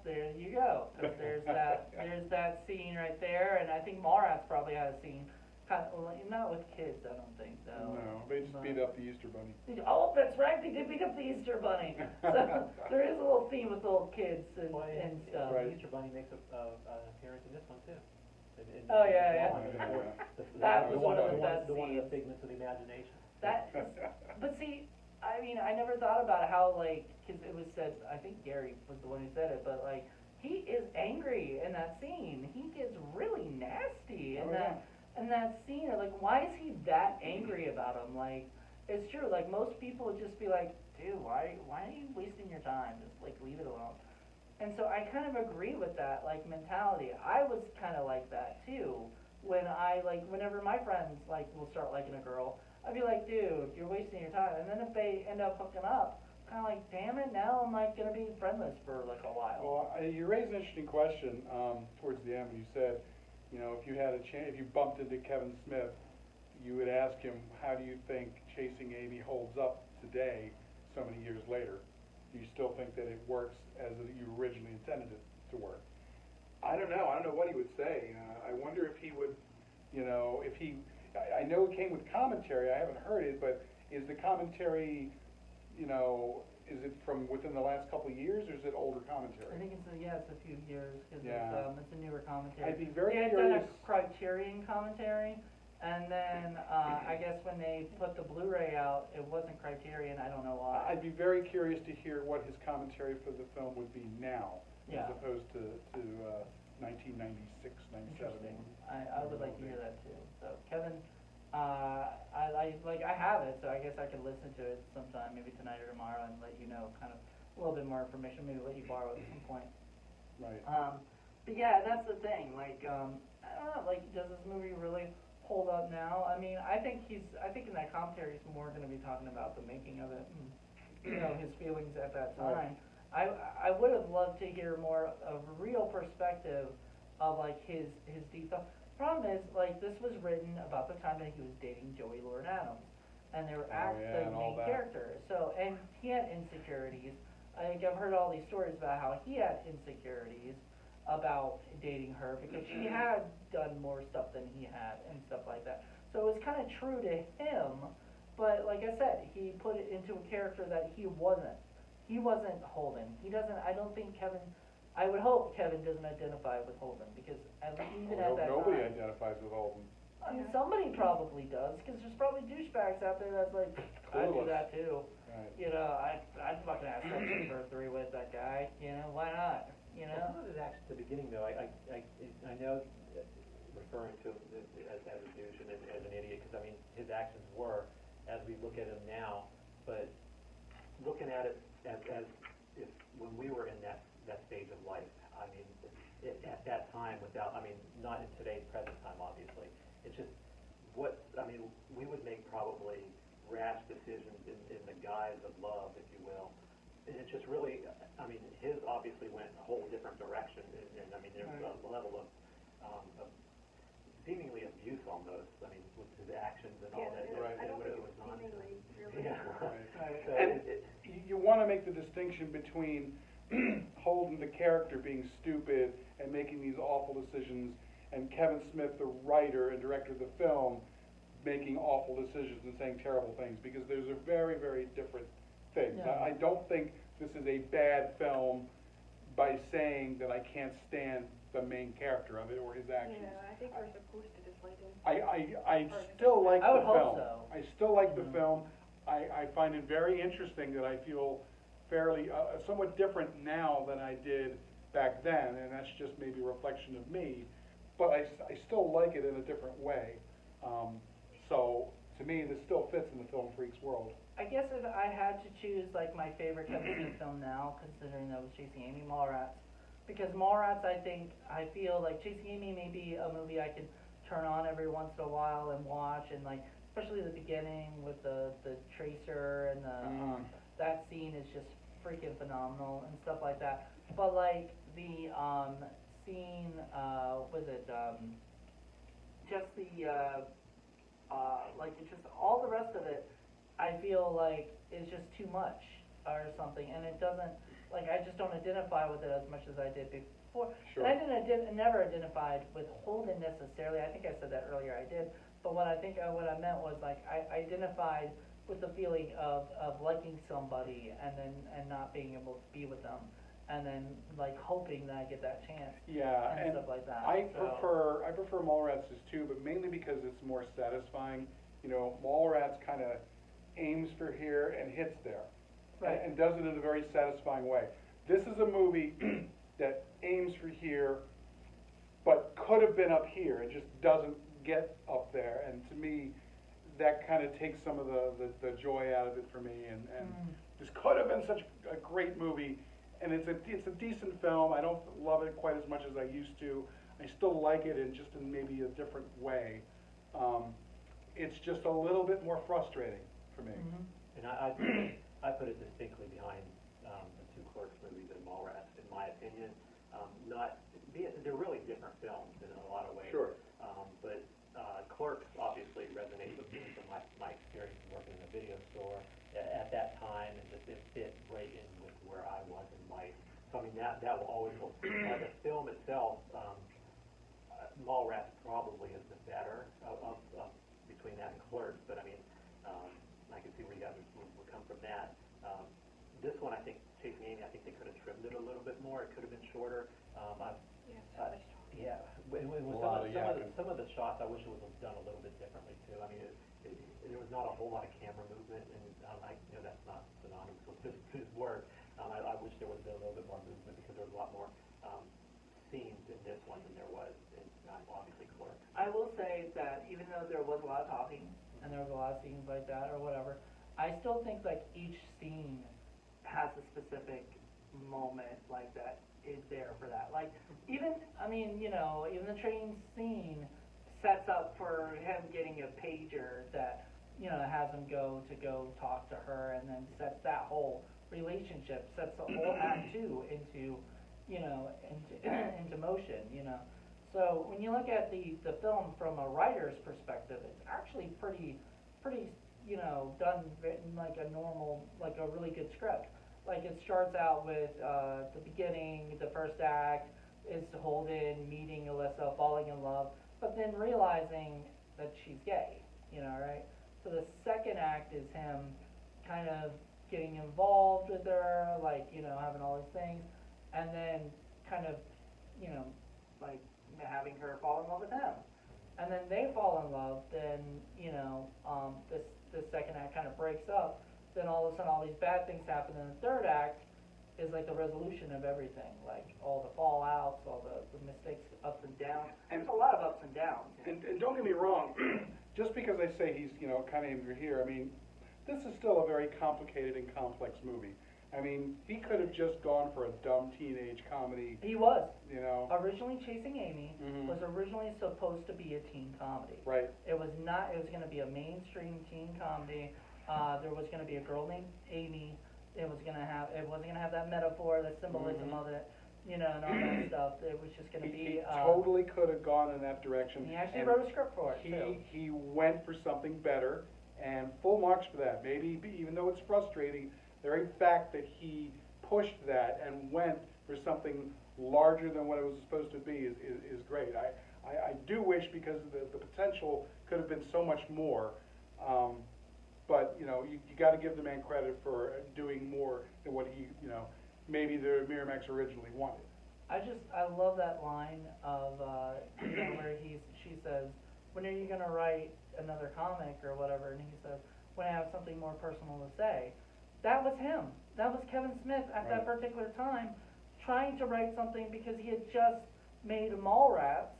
there you go. 'Cause there's that scene right there, and I think Mallrats probably had a scene, kind of, not with kids, I don't think though. No, they just beat up the Easter Bunny. Oh, that's right, they did beat up the Easter Bunny. So there is a little theme with little kids and stuff. Right. The Easter Bunny makes an appearance in this one too. Oh, yeah. That was one one of the best the one of the scenes. figments of the imagination. That is, but see, I mean, I never thought about how, like, because it was said, I think Gary was the one who said it, but, like, he is angry in that scene. He gets really nasty in in that scene. Like, why is he that angry about him? Like, it's true, like, most people would just be like, dude, why are you wasting your time? Just, like, leave it alone. And so I kind of agree with that, like, mentality. I was kind of like that, too, when whenever my friends, like, will start liking a girl, I'd be like, dude, you're wasting your time. And then if they end up hooking up, kind of like, damn it, now I'm like gonna be friendless for like a while. Well, you raised an interesting question towards the end when you said, you know, if you had a chance, if you bumped into Kevin Smith, you would ask him, how do you think Chasing Amy holds up today, so many years later? Do you still think that it works as you originally intended it to work? I don't know. I don't know what he would say. I wonder if he would, you know, if he. I know it came with commentary. I haven't heard it, but is the commentary, you know, is it from within the last couple of years, or is it older commentary? I think it's a few years, because Yeah. it's a newer commentary. I'd be very They had curious. done a Criterion commentary, and then, I guess when they put the Blu-ray out, it wasn't Criterion, I don't know why. I'd be very curious to hear what his commentary for the film would be now, Yeah. as opposed to 1996, 97. Interesting. I would like to hear that too. So Kevin, I have it, so I guess I could listen to it sometime, maybe tonight or tomorrow, and let you know kind of a little bit more information. Maybe let you borrow it at some point. Right. But yeah, that's the thing. Like, I don't know. Like, does this movie really hold up now. I mean, I think in that commentary he's more going to be talking about the making of it and, you know, his feelings at that time. I would have loved to hear more of a real perspective of like his deep thought. Problem is, like, this was written about the time that he was dating Joey Lauren Adams, and they were yeah, the and all main that. character. So, and he had insecurities. I think I've heard all these stories about how he had insecurities about dating her because she had done more stuff than he had and stuff like that. So it was kind of true to him, but like I said, he put it into a character that he wasn't. He wasn't Holden. He doesn't. I don't think Kevin. I would hope Kevin doesn't identify with Holden because even at that Nobody time, identifies with Holden. I mean, somebody probably does because there's probably douchebags out there that's like, I do Clueless. that too. Right. You know, I'd fucking have sex for 3 with that guy. You know, why not? You know. Well, some of his actions at the beginning, though, I know referring to him as a douche and as an idiot, because I mean his actions were, as we look at him now, but looking at it as if when we were in that stage of life, I mean, at that time, without, I mean, not in today's present time, obviously. It's just we would make probably rash decisions in the guise of love, if you will. And it just really, I mean, his obviously went a whole different direction, and I mean, there's a level of seemingly abuse almost, I mean, with his actions and all that. I don't think it it was was seemingly, really. Yeah. Right. So And you want to make the distinction between Holden, the character, being stupid and making these awful decisions, and Kevin Smith, the writer and director of the film, making awful decisions and saying terrible things, because those are very, very different things. Yeah. I don't think this is a bad film by saying that I can't stand the main character of it or his actions. Yeah, I think we're supposed to dislike him. I still like I the would hope film. so. I still like the Mhm. film. I find it very interesting that I feel fairly, somewhat different now than I did back then, and that's just maybe a reflection of me, but I still like it in a different way. So, to me, this still fits in the film freak's world. I guess if I had to choose like my favorite Kevin Smith film now, considering that was Chasing Amy, Mallrats, because Mallrats, I feel like Chasing Amy may be a movie I can turn on every once in a while and watch, and like especially the beginning with the tracer and the that scene is just freaking phenomenal and stuff like that. But like the scene, was it just the like it's just all the rest of it, I feel like is just too much or something, and it doesn't, like, I just don't identify with it as much as I did before. Sure. And I never identified with Holden necessarily. I think I said that earlier. I did, but what I meant was like I identified with the feeling of liking somebody and not being able to be with them, and then like hoping that I get that chance. Yeah, and and stuff like that. I So- prefer Mallrats too, but mainly because it's more satisfying. You know, Mallrats kind of aims for here and hits there, Right. and does it in a very satisfying way. This is a movie that aims for here, but could have been up here. It just doesn't get up there, and to me, that kind of takes some of the joy out of it for me. And this could have been such a great movie, and it's a decent film. I don't love it quite as much as I used to. I still like it in just in maybe a different way. It's just a little bit more frustrating for me. Mhm. And I put it distinctly behind the two Clerks movies and Mallrats, in my opinion. They're really different films in a lot of ways. Sure. But Clerks obviously resonates with me from my experience working in a video store at that time, and just it fit right in with where I was in life. So I mean that will always hold. The film itself, Mallrats probably is the better of between that and Clerks, but I mean, I can see where you guys would come from that. This one, I think, Chasing Amy, I think they could have trimmed it a little bit more. It could have been shorter. Yeah, with some of the shots, I wish it was done a little bit differently too. I mean, there was not a whole lot of camera movement, and I know that's not synonymous with this word. I wish there would have been a little bit more movement, because there was a lot more scenes in this one than there was in obviously Clerks. I will say that even though there was a lot of talking and there was a lot of scenes like that or whatever, I still think like each scene has a specific moment like that is there for that. Like even, I mean, you know, even the train scene sets up for him getting a pager that, you know, has him go talk to her, and then sets that whole relationship, sets the whole act two into, you know, into motion, you know. So when you look at the film from a writer's perspective, it's actually pretty, you know, done like a normal, like a really good script. Like it starts out with the beginning, the first act is Holden meeting Alyssa, falling in love, but then realizing that she's gay, you know, right? So the second act is him kind of getting involved with her, like, you know, having all these things, and then kind of, you know, like having her fall in love with him. And then they fall in love, then, you know, this second act kind of breaks up, then all of a sudden all these bad things happen, and the third act is like the resolution of everything, like all the fallouts, all the mistakes, ups and downs. And there's a lot of ups and downs. And don't get me wrong, just because I say he's, you know, kind of over here, I mean, this is still a very complicated and complex movie. I mean, he could have just gone for a dumb teenage comedy. He was. You know. Originally Chasing Amy was originally supposed to be a teen comedy. Right. It was not, it was going to be a mainstream teen comedy. There was going to be a girl named Amy. It wasn't going to have that metaphor, the symbolism of it, you know, and all that stuff. It was just going to be. He totally could have gone in that direction. He actually wrote a script for it, too. He went for something better, and full marks for that. Maybe, even though it's frustrating, the very fact that he pushed that and went for something larger than what it was supposed to be is great. I do wish, because the potential could have been so much more. But, you know, you got to give the man credit for doing more than what he, you know, maybe the Miramax originally wanted. I love that line of, you know, where she says, when are you going to write another comic or whatever? And he says, when I have something more personal to say. That was him. That was Kevin Smith at that particular time, trying to write something because he had just made Mallrats,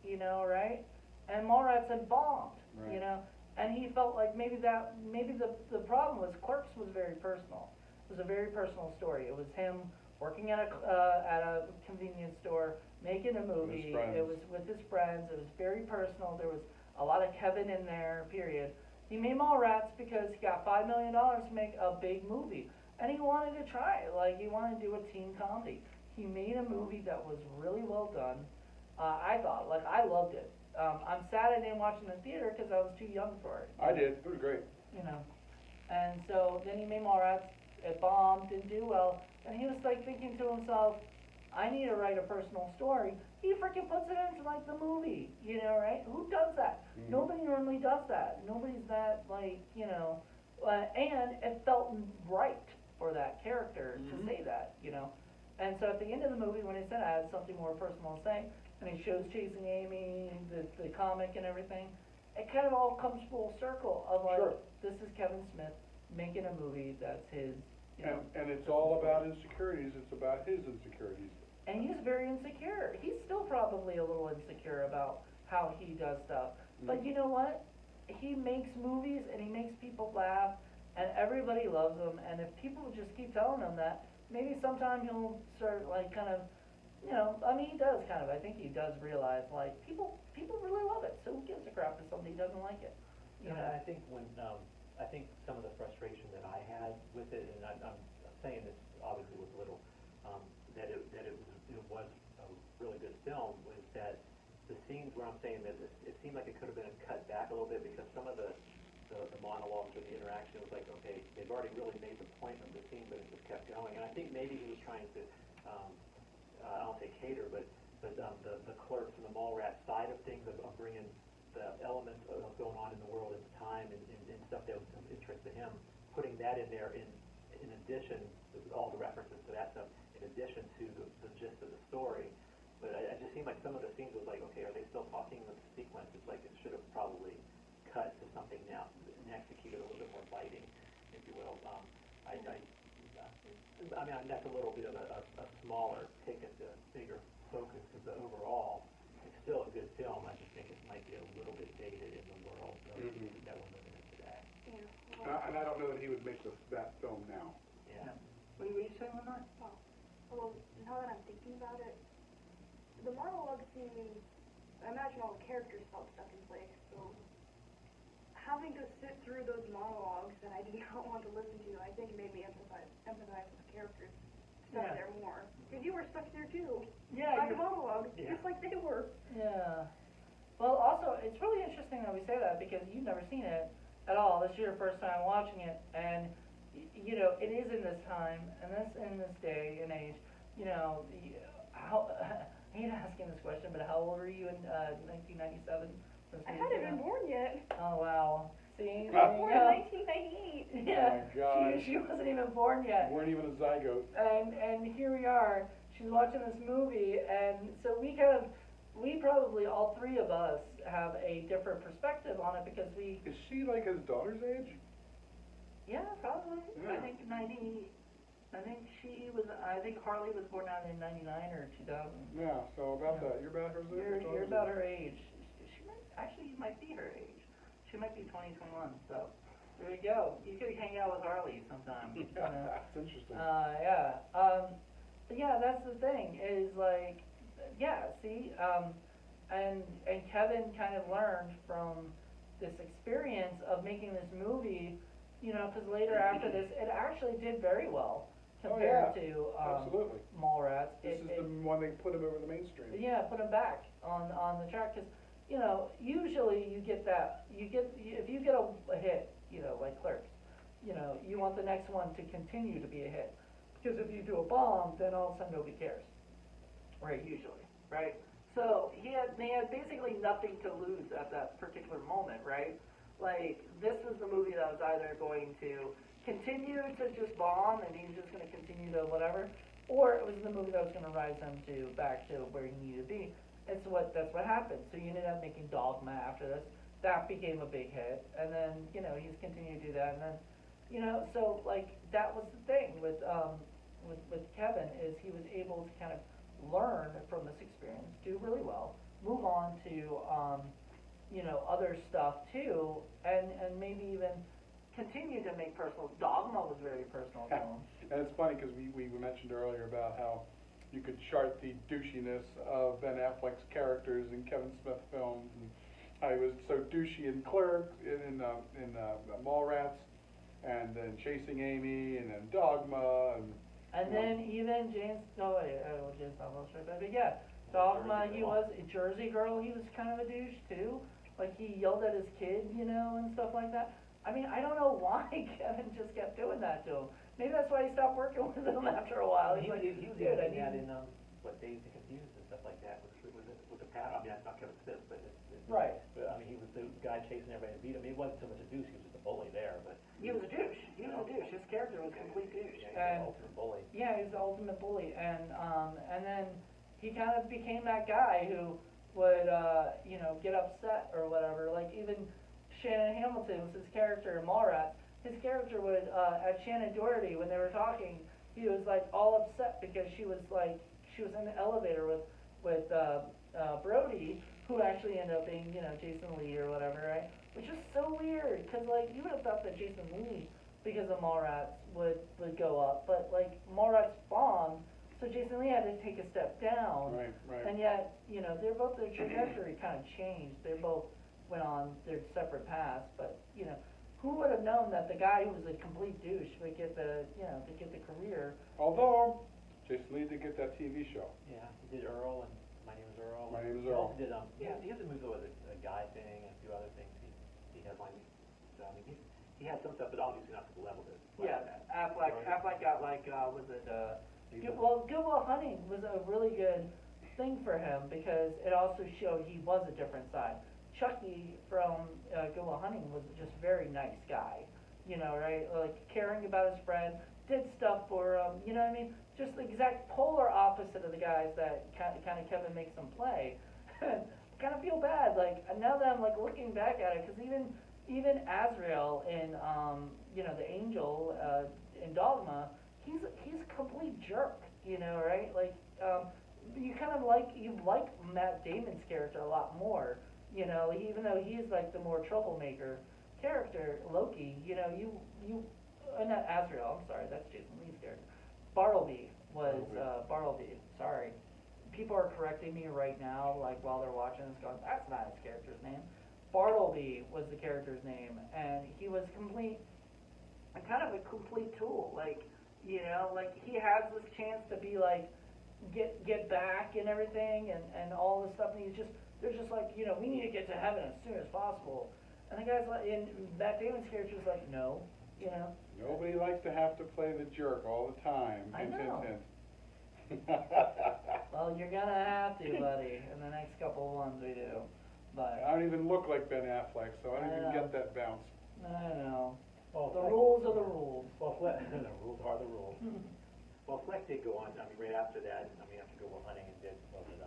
you know, right? And Mallrats had bombed, you know? And he felt like maybe the problem was Clerks was very personal. It was a very personal story. It was him working at a convenience store, making a movie. It was with his friends. It was very personal. There was a lot of Kevin in there, period. He made Mallrats because he got $5 million to make a big movie. And he wanted to try it. Like, he wanted to do a teen comedy. He made a movie that was really well done. I thought. Like, I loved it. I'm sad I didn't watch it in the theater because I was too young for it. I did. It was great. You know. And so then he made Mallrats. It bombed, didn't do well. And he was like thinking to himself, I need to write a personal story. He freaking puts it into like the movie, you know, right? Who does that? Nobody normally does that. Nobody's that, like, you know, and it felt right for that character to say that, you know. And so at the end of the movie, when he said I had something more personal to say, and he shows Chasing Amy, the comic and everything, it kind of all comes full circle of like, this is Kevin Smith making a movie that's his, you know. And it's all about insecurities. It's about his insecurities. And he's very insecure. He's still probably a little insecure about how he does stuff. But you know what? He makes movies and he makes people laugh, and everybody loves him. And if people just keep telling him that, maybe sometime he'll start like kind of, you know, I mean, he does kind of. I think he does realize like people really love it. So who gives a crap if somebody doesn't like it? You know? I think I think some of the frustration that I had with it, and I'm saying this obviously with little, that it was a really good film, was that the scenes where I'm saying that it seemed like it could have been cut back a little bit, because some of the monologues or the interaction was like, okay, they've already really made the point of the scene, but it just kept going. And I think maybe he was trying to, I don't say cater, but the Clerks and the Mallrats side of things, of bringing the elements of what's going on in the world at the time and stuff that was of interest to him, putting that in there in addition to all the references to that stuff, in addition to the gist of the story. But I just seemed like some of the scenes was like, okay, are they still talking in the sequence? It's like it should have probably cut to something now and executed a little bit more biting, if you will. I mean, that's a little bit of a smaller take at the bigger focus, because overall, it's still a good film. I just think it might be a little bit dated in the world that we're living in today. Yeah. And I don't know that he would make that film now. Yeah. What are you saying, Lenore? Well, now that I'm thinking about it, the monologue scenes, I imagine all the characters felt stuck in having to sit through those monologues that I did not want to listen to, I think made me empathize with the characters stuck there more. Because you were stuck there too. Yeah. By the monologue, just like they were. Yeah. Well, also, it's really interesting that we say that because you've never seen it at all. This is your first time watching it, and you know it is in this time and in this day and age. You know, how I hate asking this question, but how old were you in 1997? I hadn't been born yet. Oh wow. See, I was born in 1998. Yeah. Oh my God. She wasn't even born yet. You weren't even a zygote. And here we are. She's watching this movie, and so we probably all three of us have a different perspective on it because we. Is she like his daughter's age? Yeah, probably. Yeah. I think I think Harley was born out in 99 or 2000. Yeah, so about that. You're about her age? You're about her age. You might be her age. She might be 2021. So there you go. You could hang out with Harley sometime. That's interesting. Yeah. But yeah, that's the thing. Is like, yeah. See, and Kevin kind of learned from this experience of making this movie. You know, because later after this, it actually did very well compared to Absolutely. Mallrats. This is the one they put him over the mainstream. Yeah, put him back on the track because you know usually if you get a hit, you know, like Clerks, you know, you want the next one to continue to be a hit because if you do a bomb, then all of a sudden nobody cares, right? Usually, right? So they had basically nothing to lose at that particular moment, right? Like, this was the movie that was either going to continue to just bomb and he's just going to continue to whatever, or it was the movie that was going to rise him back to where he needed to be. That's what happened. So you ended up making Dogma after this. That became a big hit, and then, you know, he's continued to do that, and then, you know, so, like, that was the thing with Kevin, is he was able to kind of learn from this experience, do really well, move on to, you know, other stuff too, and maybe even continue to make personal. Dogma was very personal to him. And it's funny because we mentioned earlier about how you could chart the douchiness of Ben Affleck's characters in Kevin Smith films, and how he was so douchey in Clerks, in Mallrats, and then Chasing Amy, and then Dogma, and then even James Bond, but yeah, Dogma, he was a Jersey Girl. He was kind of a douche too. Like, he yelled at his kid, you know, and stuff like that. I mean, I don't know why Kevin just kept doing that to him. Maybe that's why he stopped working with him after a while. He was dude, doing that in, Dazed and Confused and stuff like that with the past. I mean, that's not Kevin Smith, but right. But, I mean, he was the guy chasing everybody to beat him. He wasn't so much a douche, he was just a bully there, but. He was a douche. His character was a complete douche. Yeah, he was the ultimate bully. Yeah, he was the ultimate bully. And then he kind of became that guy who would, you know, get upset or whatever. Like, even Shannon Hamilton was his character in Mallrats. His character would, at Shannon Doherty, when they were talking, he was, like, all upset because she was in the elevator with Brody, who actually ended up being, you know, Jason Lee or whatever, right? Which is so weird, because, like, you would have thought that Jason Lee, because of Mallrats, would go up, but, like, Mallrats bombed, so Jason Lee had to take a step down. Right. And yet, you know, their trajectory kind of changed. They both went on their separate paths, but, you know, who would have known that the guy who was a complete douche would get the career? Although, Jason Lee did get that TV show. Yeah, he did Earl and My Name is Earl. My Name is He Earl. also did, he has a movie with a guy thing and a few other things he headlined. So, I mean, he had some stuff, but obviously not to the level that. Yeah, Affleck got like, was it, Good Will Hunting was a really good thing for him because it also showed he was a different side. Chucky from Good Will Hunting was just a very nice guy, you know, right? Like, caring about his friend, did stuff for him, you know what I mean? Just the exact polar opposite of the guys that kind of Kevin makes them play. Kind of feel bad, like, now that I'm, like, looking back at it, because even Azrael in, you know, the Angel in Dogma, he's a complete jerk, you know, right? Like, you kind of like Matt Damon's character a lot more, you know, even though he's like the more troublemaker character, Loki, you know, not Azrael, I'm sorry, that's Jason Lee's character. Bartleby was, Bartleby, sorry. People are correcting me right now, like, while they're watching this, going, that's not his character's name. Bartleby was the character's name, and he was kind of a complete tool. Like, you know, like he has this chance to be like, get back and everything, and all this stuff, and they're just like, you know, we need to get to heaven as soon as possible. And the guy's like, and Matt Damon's character's like, no, you know. Nobody likes to have to play the jerk all the time. I Hint, know. hint, hint. Well, you're gonna have to, buddy, in the next couple of ones we do. But I don't even look like Ben Affleck, so I don't I even know. get that bounce. I know. Well, The Fleck- rules are the rules. Well, Fleck, the rules are the rules. Well, Fleck did go on, I mean, right after that, I mean, after Good Will Hunting and did, what was it,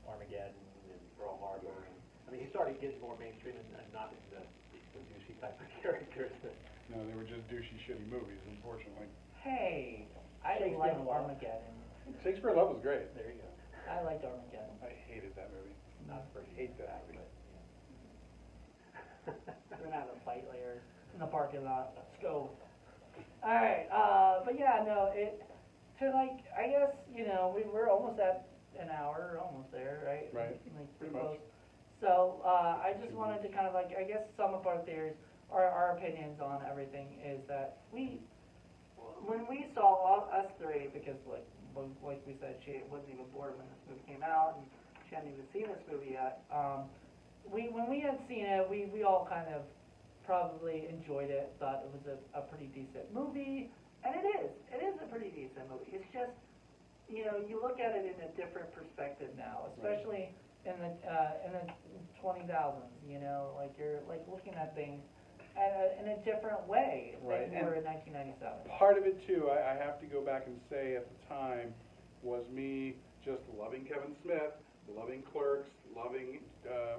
Armageddon and Pearl Harbor, and, I mean, he started getting more mainstream and not the douchey type of characters. No, they were just douchey, shitty movies, unfortunately. Hey, I Shakespeare like in Love. Armageddon. Shakespeare in Love was great. There you go. I liked Armageddon. I hated that movie. Not for Hate that movie. We're gonna have a fight later in the parking lot. Let's go. Alright, but yeah, no, I guess, you know, we're almost at an hour, almost there, right? Right, Like, pretty close. much. So, I just wanted to kind of like, I guess sum up our theories, our opinions on everything is that when we saw us three, because like we said, she wasn't even born when this movie came out, and she hadn't even seen this movie yet, when we had seen it, we all kind of probably enjoyed it, thought it was a pretty decent movie, and it is a pretty decent movie. It's just, you know, you look at it in a different perspective now, especially in the 20,000s, you know, like you're like looking at things in a different way Right, than you were in 1997. Part of it too, I have to go back and say at the time, was me just loving Kevin Smith, loving Clerks, loving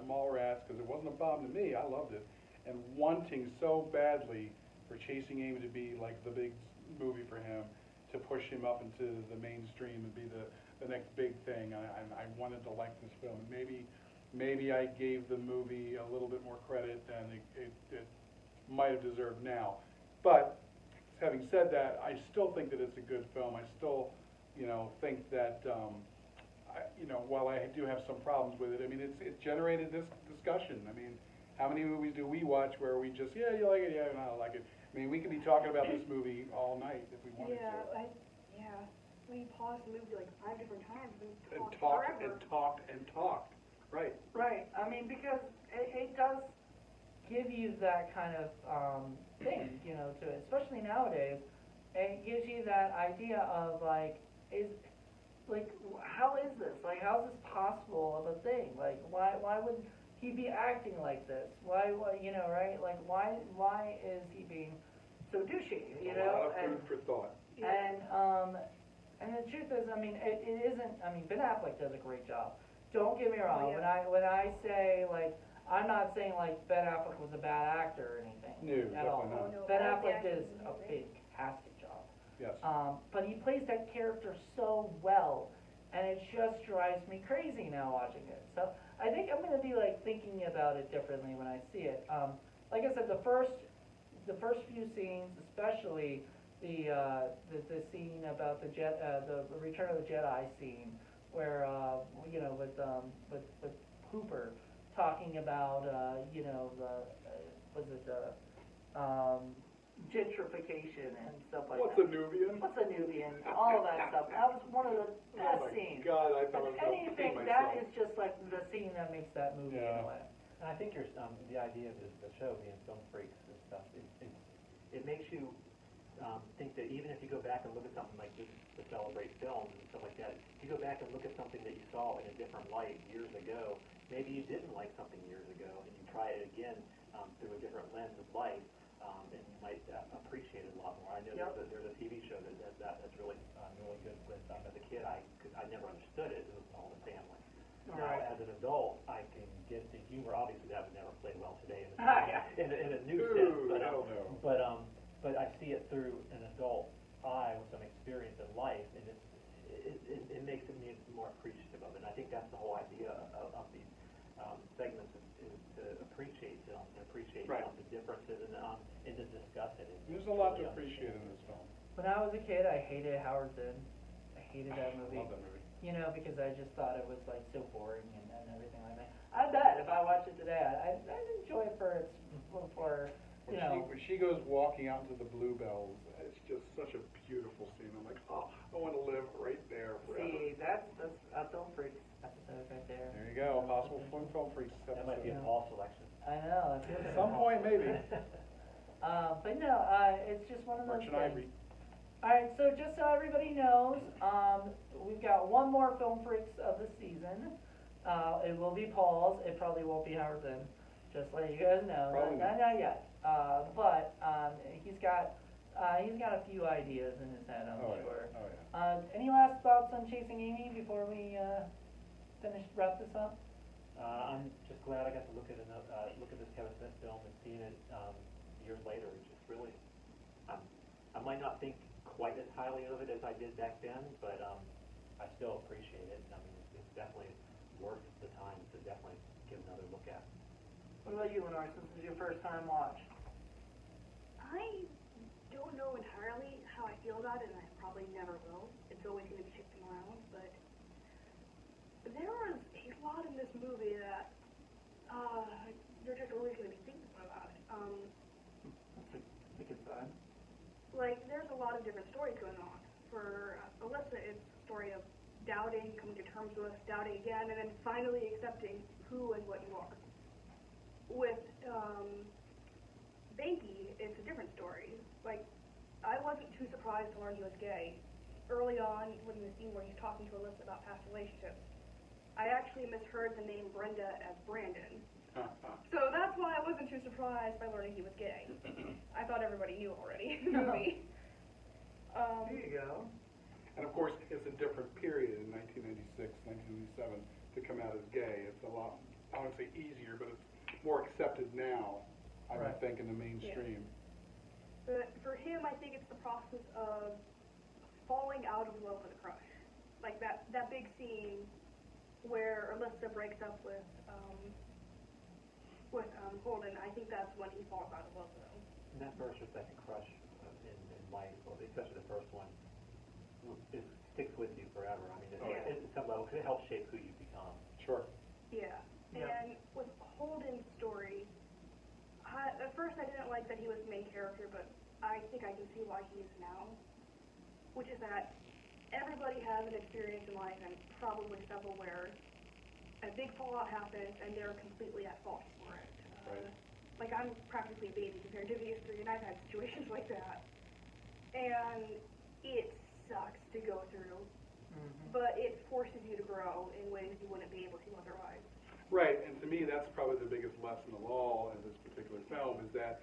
Mallrats, because it wasn't a bomb to me, I loved it, and wanting so badly for Chasing Amy to be like the big movie for him, to push him up into the mainstream and be the next big thing. I wanted to like this film. Maybe I gave the movie a little bit more credit than it might have deserved now. But having said that, I still think that it's a good film. I still, you know, think that, you know, while I do have some problems with it, I mean, it generated this discussion. I mean, how many movies do we watch where we just, yeah, you like it, yeah, no, I like it. I mean, we could be talking about this movie all night if we wanted to. We paused the movie like 5 different times and And talked talked forever. and talked and talked. Right. Right. I mean, because it does give you that kind of thing, you know, to it, especially nowadays. It gives you that idea of like, how is this? Like, how is this possible of a thing? Like, why would he be acting like this? Why, you know, right? Like, why is he being so douchey? You A know, lot of food for thought. and the truth is, I mean, it isn't. I mean, Ben Affleck does a great job. Don't get me wrong. Oh, yeah. When I say like, I'm not saying like Ben Affleck was a bad actor or anything No, at all. definitely not. Oh, no, Ben all the Affleck acting does was a amazing. fantastic job. Yes. But he plays that character so well, and it just drives me crazy now watching it. So I think I'm gonna be like thinking about it differently when I see it. Like I said, the first few scenes, especially the scene about the Return of the Jedi scene, where you know with Hooper talking about you know gentrification and stuff like What's that. a Nubian? What's a Nubian? All of that stuff. That was one of the best Oh my scenes. God, I thought I was But going to pee anything, myself. that is just like the scene that makes that movie in Yeah. a way. And I think the idea of the show being film freaks and stuff, it makes you think that even if you go back and look at something like this to celebrate films and stuff like that, if you go back and look at something that you saw in a different light years ago, maybe you didn't like something years ago, and you try it again through a different lens of life, and you might appreciate it a lot more. I know Yep. there's a TV show that does that that's really good with, as a kid, I never understood it. It was All in the Family. Now, Right. as an adult, I can get the humor. Obviously, that would never play well today Yeah. in a new Ooh, sense. hell no. But I see it through an adult eye with some experience in life, and it makes me more appreciative of it. And I think that's the whole idea of these segments is to appreciate films and appreciate Right. the differences and to discuss it. And There's a lot to really appreciate understand in this film. When I was a kid, I hated Howard Zinn. I hated that movie. Love that movie. You know, because I just thought it was like so boring and everything like that. I bet if I watched it today, I'd enjoy it for its, for, you know. When she goes walking out into the bluebells, it's just such a beautiful scene. I'm like, oh, I want to live right there forever. See, that's a Film Freaks episode right there. There you go, possible film freaks episode. That might be a fall selection. I know. it feels like At some a point, maybe. But no, it's just one of those Merchant things. Ivory. Alright, so just so everybody knows, we've got one more Film Freaks of the season. It will be Paul's, it probably won't be Howard's in, just let you guys know. Probably Not yet. But he's got a few ideas in his head, I'm sure. Yeah. Oh, yeah. Any last thoughts on Chasing Amy before we wrap this up? I'm just glad I got to look at this Kevin Smith film and seeing it years later. It's just really, I might not think quite as highly of it as I did back then, but I still appreciate it. I mean, it's definitely worth the time to definitely give another look at. What about you, Lenore, since it's your first time watch? I don't know entirely how I feel about it, and I probably never will. It's always going to be shifting around, but there was a lot in this movie that you're just always going to be thinking about. That's a good sign. Like, there's a lot of different stories going on. For Alyssa, it's a story of doubting, coming to terms with, doubting again, and then finally accepting who and what you are. With Banky, it's a different story. Like, I wasn't too surprised to learn he was gay. Early on, when the scene where he's talking to Alyssa about past relationships, I actually misheard the name Brenda as Brandon. So that's why I wasn't too surprised by learning he was gay. I thought everybody knew already in the movie. There you go. And of course, it's a different period in 1996, 1997 to come out as gay. It's a lot, I wouldn't say easier, but it's more accepted now, I would think, in the mainstream. Yeah. But for him, I think it's the process of falling out of love with a crush. Like that big scene where Alyssa breaks up with Holden. I think that's when he falls out of love with him. And that first or second crush in life, or especially the first one, it sticks with you forever. I mean, at some level, it helps shape who you become. Sure. Yeah. And with Holden's story, at first I didn't like that he was the main character, but I think I can see why he is now. Which is that everybody has an experience in life, and probably several, where a big fallout happens and they're completely at fault for it. Right. Like, I'm practically a baby compared to the history, and I've had situations like that. And it sucks to go through, but it forces you to grow in ways you wouldn't be able to otherwise. Right, and to me, that's probably the biggest lesson of all in this particular film, is that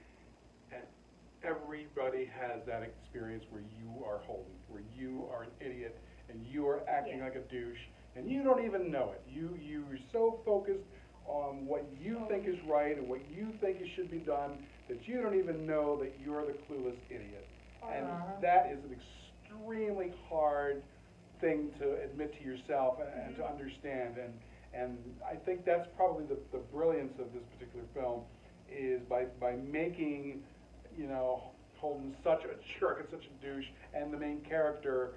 everybody has that experience where you are Holden, where you are an idiot, and you are acting like a douche, and you don't even know it. You're so focused on what you think is right and what you think should be done that you don't even know that you're the clueless idiot. And that is an extremely hard thing to admit to yourself and to understand. And I think that's probably the brilliance of this particular film, is by making, you know, Holden such a jerk and such a douche, and the main character,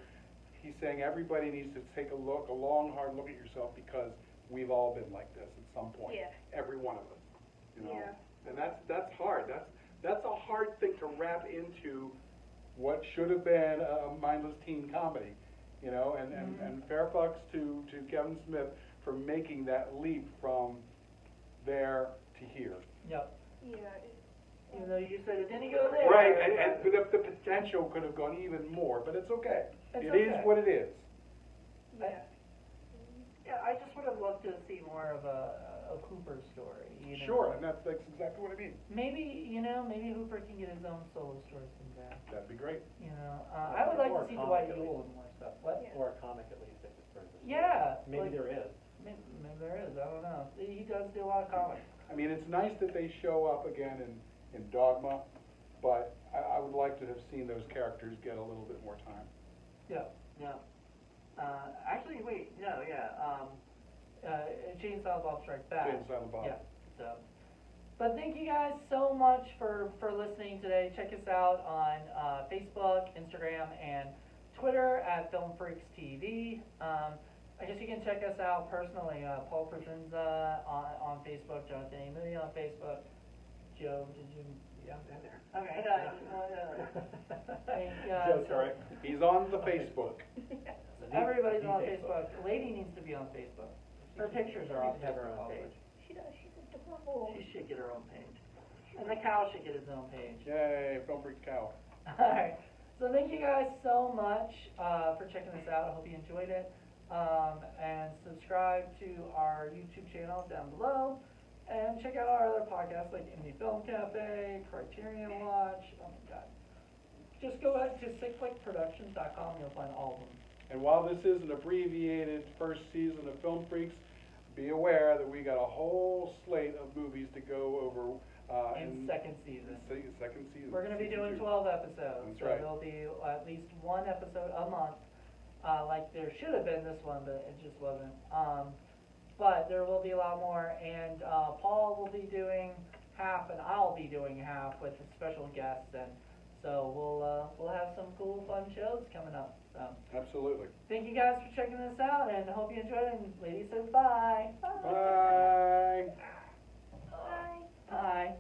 he's saying everybody needs to take a long, hard look at yourself, because we've all been like this at some point. Yeah. Every one of us. You know? Yeah. And that's hard. That's a hard thing to wrap into what should have been a mindless teen comedy. You know, and fair fucks to Kevin Smith for making that leap from there to here. Yep. Yeah. Even though you said it didn't go there. Right, and the potential could have gone even more, but it's okay. It's It is okay. what it is. Yeah. Yeah, I just would have loved to see more of a Hooper story. You know? Sure, and that's exactly what I mean. Maybe, maybe Hooper can get his own solo story someday. That'd be great. I would like Or to a see comic Dwight at Yule least. and more stuff. What? Yeah. Or a comic at least, if it's for this. Yeah. Maybe like- there is. Maybe there is. I don't know. He does do a lot of comics. I mean, it's nice that they show up again in Dogma, but I would like to have seen those characters get a little bit more time. Yeah. Yeah. Actually, wait. No. Yeah. Chainsaw Bob Strikes Back. Jay and Silent Bob. Yeah. So. But thank you guys so much for listening today. Check us out on Facebook, Instagram, and Twitter at Film Freaks TV. I guess you can check us out personally, Paul Presenza on Facebook, Jonathan A. Moody on Facebook. Joe, did you? Yeah, I'm there. Okay. Joe Turek, he's on the Facebook. Everybody's on Facebook. Lady needs to be on Facebook. Her pictures are on She should have her Facebook own always. page. She does, she's adorable. She should get her own page. And the cow should get his own page. Yay, Film Freak Cow. Alright, so thank you guys so much for checking this out. I hope you enjoyed it. And subscribe to our YouTube channel down below. And check out our other podcasts like Indie Film Cafe, Criterion Watch. Oh my god. Just go ahead to sickflickproductions.com, you'll find all of them. And while this is an abbreviated first season of Film Freaks, be aware that we got a whole slate of movies to go over In second season. Second season. We're going to be season doing 2. 12 episodes. That's So right. there'll be at least one episode a month, like there should have been this one, but it just wasn't. But there will be a lot more, and Paul will be doing half, and I'll be doing half with special guests, and so we'll have some cool, fun shows coming up. So Absolutely. thank you guys for checking this out, and hope you enjoyed it. And lady says bye. Bye. Bye. Bye.